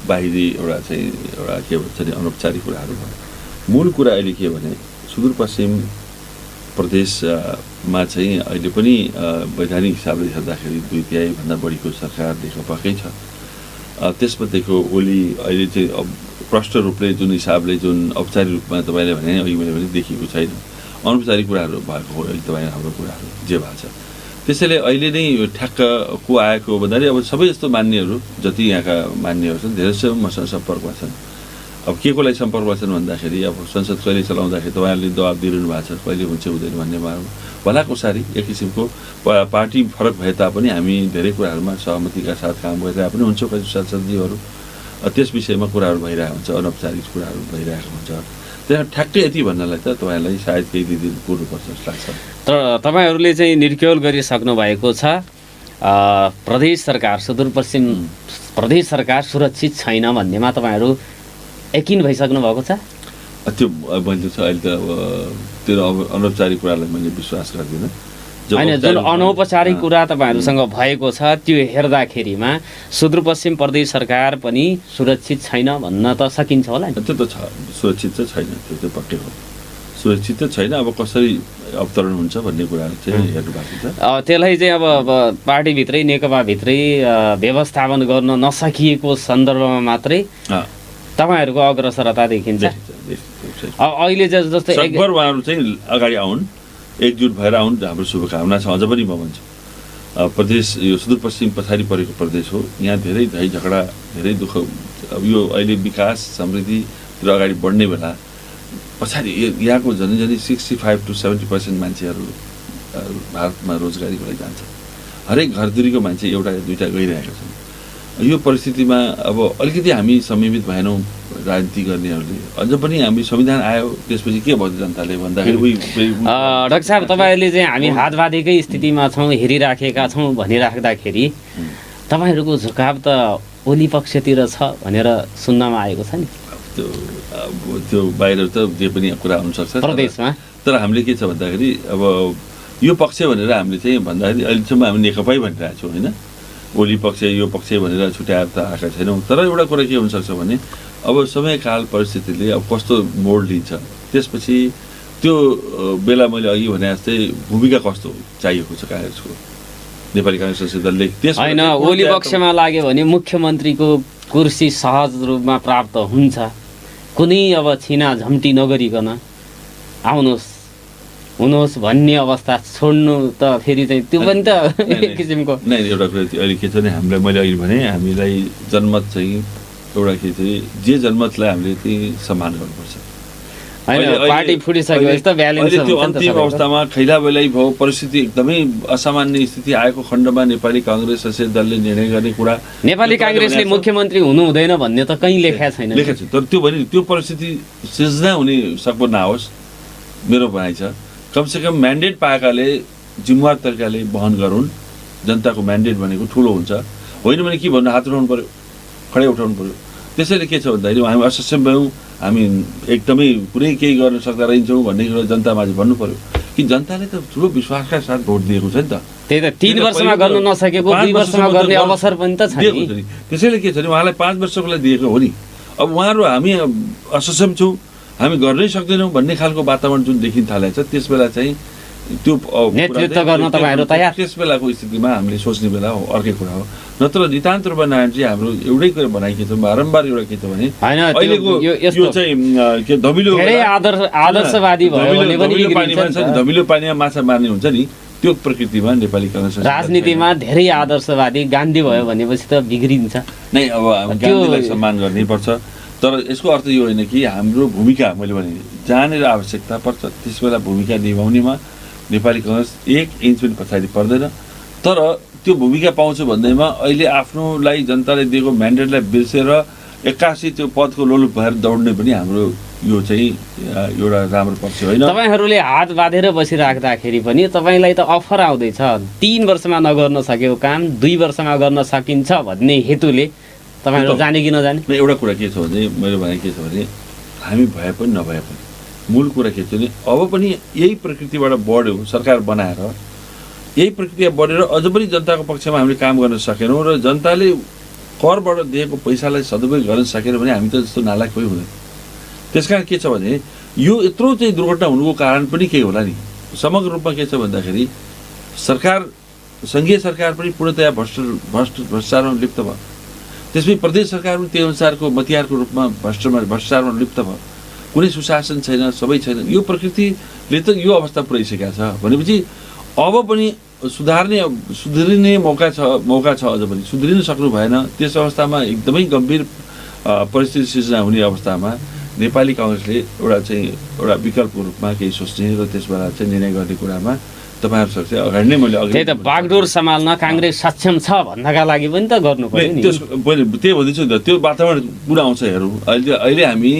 बाहिरी एउटा चाहिँ एउटा के भन्छ नि अनौपचारिक कुराहरू भयो। मूल कुरा अहिले के भने सुदूरपश्चिम प्रदेशमा चाहिँ अहिले पनि वैधानिक हिसाबले हेर्दाखेरि 2/3 बढीको सरकार नेकपाकै छ। त्यसमध्येको ओली अहिले चाहिँ प्रष्ट रूपले जुन हिसाबले जुन औपचारिक रूपमा तपाईँले भने अघि मैले भने देखिएको छैन। अनौपचारिक कुराहरू भएको हो अहिले तपाईँ हाम्रो कुराहरू जे भएको छ। त्यसैले अहिले नै यो ठ्याक्क को आएको भन्दाखेरि अब सबै जस्तो मान्नेहरू जति यहाँका मान्नेहरू छन् धेरै जसो मसँग सम्पर्कमा छन्। अब के को लागि सम्पर्कमा छन् भन्दाखेरि अब संसद कहिले चलाउँदाखेरि तपाईँहरूले दबाब दिइरहनु भएको छ, कहिले हुन्छ हुँदैन भन्नेमा भलाको सारी एक किसिमको पार्टी फरक भए तापनि हामी धेरै कुराहरूमा सहमतिका साथ काम गरिरहेको पनि हुन्छौँ। कति संसदीयहरू त्यस विषयमा कुराहरू भइरहेको हुन्छ, अनौपचारिक कुराहरू भइरहेको हुन्छ। त्यहाँ ठ्याक्कै यति भन्नलाई त तपाईँहरूलाई सायद केही दिन कुर्नुपर्छ जस्तो लाग्छ। तर तपाईँहरूले चाहिँ निर्क्युल गरिसक्नु भएको छ प्रदेश सरकार सुदूरपश्चिम प्रदेश सरकार सुरक्षित छैन भन्नेमा तपाईँहरू यकिन भइसक्नु भएको छ? त्यो मैले चाहिँ अहिले त अब त्यो अनौपचारिक कुरालाई मैले विश्वास गर्दिनँ। होइन, जुन अनौपचारिक कुरा तपाईँहरूसँग भएको छ त्यो हेर्दाखेरिमा सुदूरपश्चिम प्रदेश सरकार पनि सुरक्षित छैन भन्न त सकिन्छ होला नि? त्यो त छ, सुरक्षित चाहिँ छैन, त्यो चाहिँ पक्कै हो, सुरक्षित त छैन। अब कसरी अवतरण हुन्छ भन्ने कुराहरू चाहिँ हेर्नु बाँकी छ। त्यसलाई चाहिँ अब पार्टीभित्रै नेकपाभित्रै व्यवस्थापन गर्न नसकिएको सन्दर्भमा मात्रै तपाईँहरूको अग्रसरता देखिन्छ। अहिले जस्तै सकभर उहाँहरू चाहिँ अगाडि आउन्, एकजुट भएर आउन्, हाम्रो शुभकामना छ। अझ पनि म भन्छु प्रदेश यो सुदूरपश्चिम पछाडि परेको प्रदेश हो, यहाँ धेरै झै झगडा, धेरै दुःख। अब यो अहिले विकास समृद्धितिर अगाडि बढ्ने बेला पछाडि यहाँको झन्डै 65 to 70% मान्छेहरू भारतमा रोजगारीको लागि जान्छ। हरेक घरधुरीको मान्छे एउटा या दुईवटा गइरहेका छन्। यो परिस्थितिमा अब अलिकति हामी संयमित भएनौँ राजनीति गर्नेहरूले। अझ पनि हामी संविधान आयो त्यसपछि के भयो जनताले भन्दाखेरि डाक्टर साहब तपाईँहरूले चाहिँ हामी हात बाँधेकै स्थितिमा छौँ, हेरिराखेका छौँ भनिराख्दाखेरि तपाईँहरूको झुकाव त ओली पक्षतिर छ भनेर सुन्नमा आएको छ नि? त्यो बाहिर त जे पनि कुरा हुनसक्छ प्रदेशमा। तर हामीले के छ भन्दाखेरि अब यो पक्ष भनेर हामीले चाहिँ भन्दाखेरि अहिलेसम्म हामी नेकपै भनिरहेको छौँ होइन, ओली पक्ष यो पक्ष भनेर छुट्याएर त आएका छैनौँ। तर एउटा कुरा के हुनसक्छ भने अब समयकाल परिस्थितिले अब कस्तो मोड लिन्छ, त्यसपछि त्यो बेला मैले अघि भने जस्तै भूमिका कस्तो चाहिएको छ काङ्ग्रेसको, नेपाली काङ्ग्रेस संसदीय दलले। होइन, ओली पक्षमा लाग्यो भने मुख्यमन्त्रीको कुर्सी सहज रूपमा प्राप्त हुन्छ, कुनै अब छिना झम्टी नगरिकन आउनुहोस् हुनुहोस् भन्ने अवस्था छोड्नु त फेरि चाहिँ त्यो पनि त एक किसिमको नै। एउटा कुरा अहिले के छ भने हामीलाई मैले अघि भने हामीलाई जनमत चाहिँ एउटा के चाहिँ जे जनमतलाई हामीले त्यही सम्मान गर्नुपर्छ। होइन, पार्टी फुटिसकेपछि त ब्यालेन्स त्यो अन्तिम अवस्थामा खैला बेलै भयो, परिस्थिति एकदमै असामान्य स्थिति आएको खण्डमा नेपाली काङ्ग्रेस संसदीय दलले निर्णय गर्ने कुरा, नेपाली काङ्ग्रेसले मुख्यमन्त्री हुनु हुँदैन भन्ने त कहीँ लेखेको छैन। लेखेको छ, तर त्यो भने त्यो परिस्थिति सिर्जना हुने सक्नु नहोस् मेरो भनाइ छ। कमसेकम म्यान्डेट पाएकाले जिम्मेवार तरिकाले वहन गरून्। जनताको म्यान्डेट भनेको ठुलो हुन्छ, होइन भने के भन्नु हात उठाउनु पऱ्यो, खडै उठाउनु पऱ्यो। त्यसैले के छ भन्दाखेरि हामी असक्षम भयौँ, हामी एकदमै कुनै केही गर्न सक्दा रहन्छौँ भन्ने कुरा जनतामाझ भन्नु पऱ्यो कि जनताले त ठुलो विश्वासका साथ भोट दिएको छ नि त। त्यही त 3 वर्षमा गर्न नसकेको 2 वर्षमा गर्ने अवसर पनि त छ नि। त्यसैले के छ भने उहाँलाई 5 वर्षको लागि दिएको हो नि। अब उहाँहरू हामी असक्षम छौँ, हामी गर्नै सक्दैनौँ भन्ने खालको वातावरण जुन देखिन थालेको छ, त्यस बेला चाहिँ त्यो नेतृत्व गर्न तपाईँहरू तयार? त्यस बेलाको स्थितिमा हामीले सोच्ने बेला हो, अर्कै कुरा हो। नत्र नितान्त रूपमा नआए चाहिँ हाम्रो एउटै कुरा बनाइ के छ बारम्बार एउटा के छ भने अहिलेको यो चाहिँ के धमिलो आदर्शवादी भयो भने पनि धमिलो पानीमा माछा मार्ने हुन्छ नि, त्यो प्रकृतिमा नेपाली काङ्ग्रेस राजनीतिमा धेरै आदर्शवादी गान्धी भयो भनेपछि त बिग्रिन्छ नै। अब हामी गान्धीलाई सम्मान गर्नै पर्छ, तर यसको अर्थ यो होइन कि हाम्रो भूमिका मैले भने जहाँनिर आवश्यकता पर्छ त्यस बेला भूमिका निभाउनेमा नेपाली काङ्ग्रेस 1 इन्च पनि पछाडि पर्दैन। तर त्यो भूमिका पाउँछु भन्दैमा अहिले आफ्नोलाई जनताले दिएको म्यान्डेटलाई बिर्सेर 81 त्यो पदको लोलुप भएर दौड्ने पनि हाम्रो यो चाहिँ एउटा राम्रो पक्ष होइन। तपाईँहरूले हात बाँधेर बसिराख्दाखेरि पनि तपाईँलाई त अफर आउँदैछ 3 वर्षमा नगर्न सकेको काम 2 वर्षमा गर्न सकिन्छ भन्ने हेतुले तपाईँहरू जाने कि नजाने? एउटा कुरा के छ भने मेरो भनाइ के छ भने हामी भए पनि नभए पनि मूल कुरा के छ भने अब पनि यही प्रकृतिबाट बढ्यो सरकार बनाएर, यही प्रक्रिया बढेर अझ पनि जनताको पक्षमा हामीले काम गर्न सकेनौँ र जनताले करबाट दिएको पैसालाई सदुपयोग गर्न सकेन भने हामी त जस्तो नालायक कोही हुँदैन। त्यस कारण के छ भने यो यत्रो चाहिँ दुर्घटना हुनुको कारण पनि के होला नि, समग्र रूपमा के छ भन्दाखेरि सरकार सङ्घीय सरकार पनि पूर्णतया भ्रष्टाचारमा लिप्त भयो, त्यसपछि प्रदेश सरकार पनि त्यही अनुसारको मतियारको रूपमा भ्रष्टाचारमा लिप्त भयो, कुनै सुशासन छैन, सबै छैन। यो प्रकृतिले त यो अवस्था पुर्याइसकेको छ भनेपछि अब पनि सुध्रिने मौका छ, अझ पनि सुध्रिन सक्नु भएन। त्यस अवस्थामा एकदमै गम्भीर परिस्थिति सिर्जना हुने अवस्थामा नेपाली काङ्ग्रेसले एउटा विकल्पको रूपमा केही सोच्ने र त्यसबाट चाहिँ निर्णय गर्ने कुरामा तपाईँहरूसँग चाहिँ अगाडि नै मैले त्यही त बागडोर सम्हाल्न काङ्ग्रेस सक्षम छ भन्नका लागि पनि त गर्नु पर्यो नि। मैले त्यही भन्दैछु नि त, त्यो वातावरण पुरा आउँछ हेरौँ। अहिले हामी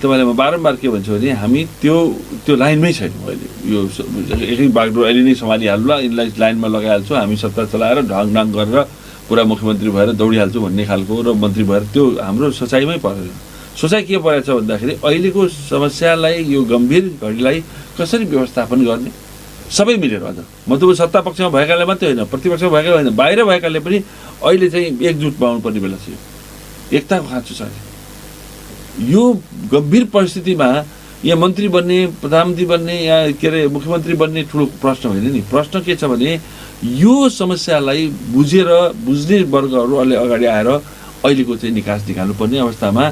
तपाईँलाई म बारम्बार के भन्छु भने हामी त्यो लाइनमै छैनौँ। अहिले यो एकै बागडोर अहिले नै सम्हालिहाल्ला, यिनलाई लाइनमा लगाइहाल्छु, हामी सत्ता चलाएर ढाङ गरेर पुरा मुख्यमन्त्री भएर दौडिहाल्छु भन्ने खालको र मन्त्री भएर त्यो हाम्रो सोचाइमै परेन। सोचाइ के परेछ भन्दाखेरि अहिलेको समस्यालाई, यो गम्भीर घडीलाई कसरी व्यवस्थापन गर्ने, सबै मिलेर। अझ म त सत्ता पक्षमा भएकाले मात्रै होइन, प्रतिपक्षमा भएकाले होइन, बाहिर भएकाले पनि अहिले चाहिँ एकजुट पाउनुपर्ने बेला छ। एकताको खाँचो छ। यो गम्भीर परिस्थितिमा यहाँ मन्त्री बन्ने, प्रधानमन्त्री बन्ने या के अरे मुख्यमन्त्री बन्ने ठुलो प्रश्न होइन नि। प्रश्न के छ भने यो समस्यालाई बुझ्ने वर्गहरू अहिले अगाडि आएर अहिलेको चाहिँ निकास निकाल्नुपर्ने अवस्थामा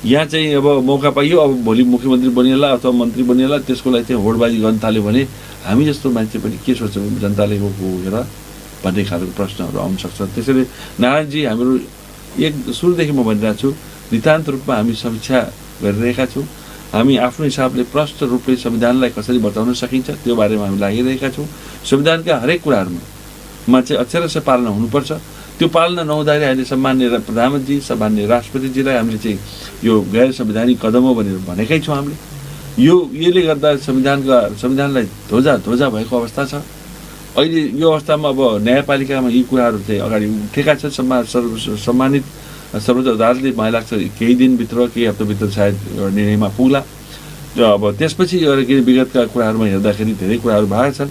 यहाँ चाहिँ अब मौका पाइयो, अब भोलि मुख्यमन्त्री बनिएला अथवा मन्त्री बनिएला, त्यसको लागि चाहिँ होडबाजी गर्न थाल्यो भने हामी जस्तो मान्छे पनि के सोच्छौँ, जनताले गएर भन्ने खालको प्रश्नहरू आउन सक्छ। त्यसैले नारायणजी, हाम्रो सुरुदेखि म भनिरहेको छु, नितान्त रूपमा हामी समीक्षा गरिरहेका छौँ। हामी आफ्नो हिसाबले प्रष्ट रूपले संविधानलाई कसरी बचाउन सकिन्छ त्यो बारेमा हामी लागिरहेका छौँ। संविधानका हरेक कुराहरूमा चाहिँ अक्षरशः पालना हुनुपर्छ। त्यो पालना नहुँदाखेरि अहिले सम्मान्य प्रधानमन्त्री, सम्मान्य राष्ट्रपतिजीलाई हामीले चाहिँ यो गैर संवैधानिक कदम हो भनेर भनेकै छौँ हामीले। यसले गर्दा संविधानलाई ध्वजा भएको अवस्था छ। अहिले यो अवस्थामा अब न्यायपालिकामा यी कुराहरू चाहिँ अगाडि उठेका छन्। सम्मानित सर्वोच्च अदालतले मलाई लाग्छ केही दिनभित्र, केही हप्ताभित्र सायद एउटा निर्णयमा पुग्ला। र अब त्यसपछि किन विगतका कुराहरूमा हेर्दाखेरि धेरै कुराहरू भएका छन्।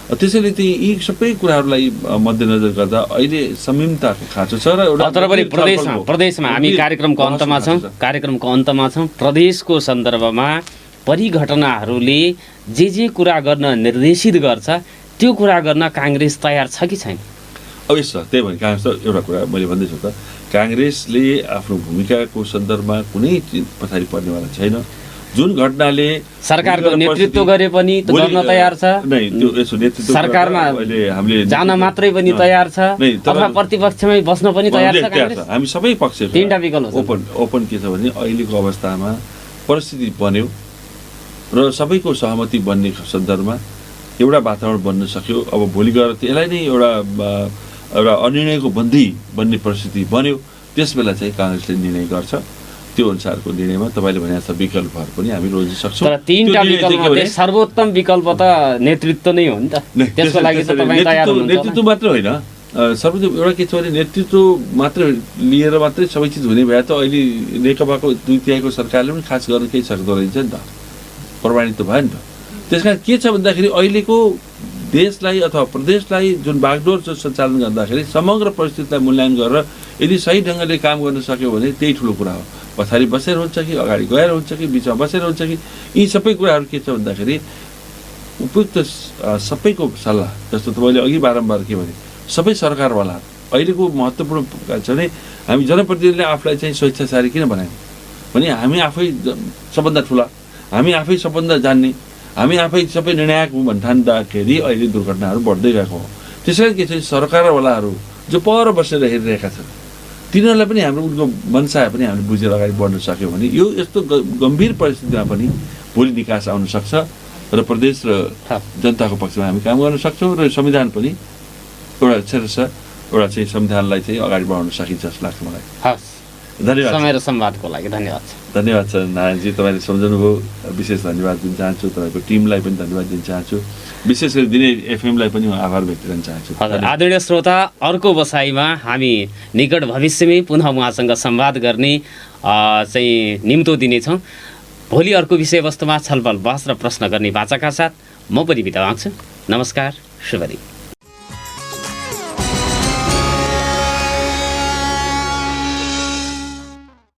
त्यसैले चाहिँ यी सबै कुराहरूलाई मध्यनजर गर्दा अहिले संयमताको खाँचो छ। र एउटा तर पनि प्रदेशमा हामी कार्यक्रमको अन्तमा छौँ। प्रदेशको सन्दर्भमा परिघटनाहरूले जे कुरा गर्न निर्देशित गर्छ त्यो कुरा गर्न काङ्ग्रेस तयार छ कि छैन? अवश्य। त्यही भने काङ्ग्रेस एउटा कुरा मैले भन्दैछु त, काङ्ग्रेसले आफ्नो भूमिकाको सन्दर्भमा कुनै पछाडि पर्नेवाला छैन। जुन घटनाले सरकारको नेतृत्व गरे पनि गर्न तयार छ, सरकारमा हामीले जान मात्रै पनि तयार छ, अथवा प्रतिपक्षमै बस्न पनि तयार छ काङ्ग्रेस। हामी सबै पक्ष तीनटा विकल्प ओपन के छ भने अहिलेको अवस्थामा परिस्थिति बन्यो र सबैको सहमति बन्ने सन्दर्भमा एउटा वातावरण बन्न सक्यो। अब भोलि गएर त्यसलाई नै एउटा अनिर्णयको बन्दी बन्ने परिस्थिति बन्यो, त्यस बेला चाहिँ काङ्ग्रेसले निर्णय गर्छ। त्यो अनुसारको निर्णयमा तपाईँले भने जस्तो विकल्पहरू पनि हामी रोज्न सक्छौँ। तर तीनटा विकल्पमध्ये सर्वोत्तम विकल्प त नेतृत्व नै हो नि त। त्यसको लागि त तपाईँ तयार हुनुहुन्छ? नेतृत्व मात्र होइन, सर्वोत्तम एउटा के छ भने नेतृत्व मात्र लिएर मात्रै सबै चिज हुने भए त अहिले नेकपाको 2/3 सरकारले पनि खास गर्न केही सक्दो रहेछ नि त, प्रमाणित त भयो नि त। त्यस कारण के छ भन्दाखेरि अहिलेको देशलाई अथवा प्रदेशलाई जुन बागडोर सञ्चालन गर्दाखेरि समग्र परिस्थितिलाई मूल्याङ्कन गरेर यदि सही ढङ्गले काम गर्न सक्यो भने त्यही ठुलो कुरा हो। पछाडि बसेर हुन्छ कि अगाडि गएर हुन्छ कि बिचमा बसेर हुन्छ कि, यी सबै कुराहरू के छ भन्दाखेरि उपयुक्त सबैको सल्लाह, जस्तो तपाईँले अघि बारम्बार के भने सबै सरकारवाला अहिलेको महत्त्वपूर्ण छ भने हामी जनप्रतिनिधिले आफूलाई चाहिँ स्वेच्छाचारी किन बनायौँ भने हामी आफै सबभन्दा ठुला, हामी आफै सबभन्दा जान्ने, हामी आफै सबै निर्णायक हौँ भन्ठान्दाखेरि अहिले दुर्घटनाहरू बढ्दै गएको हो। त्यसैले के छ सरकारवालाहरू जो पर बसेर हेरिरहेका छन् तिनीहरूलाई पनि हाम्रो उनको मनसाय पनि हामीले बुझेर अगाडि बढ्न सक्यौँ भने यो यस्तो गम्भीर परिस्थितिमा पनि भोलि निकास आउन सक्छ र प्रदेश र जनताको पक्षमा हामी काम गर्न सक्छौँ। र संविधान पनि एउटा एउटा चाहिँ संविधानलाई चाहिँ अगाडि बढाउन सकिन्छ जस्तो लाग्छ मलाई। हस्, धन्यवाद। समय र संवादको लागि धन्यवाद। धन्यवाद छ नारायणजी, तपाईँले सम्झनुभयो, विशेष धन्यवाद दिन चाहन्छु। तपाईँको टिमलाई पनि धन्यवाद दिन चाहन्छु, विशेष गरी दिने एफएमलाई पनि म आभार व्यक्त गर्न चाहन्छु। आदरणीय श्रोता, अर्को बसाइमा हामी निकट भविष्यमै पुनः उहाँसँग संवाद गर्ने चाहिँ निम्तो दिनेछौँ। भोलि अर्को विषयवस्तुमा छलफल, बहस र प्रश्न गर्ने बाचाका साथ म पनि बिदा माग्छु। नमस्कार, शुभ दिन।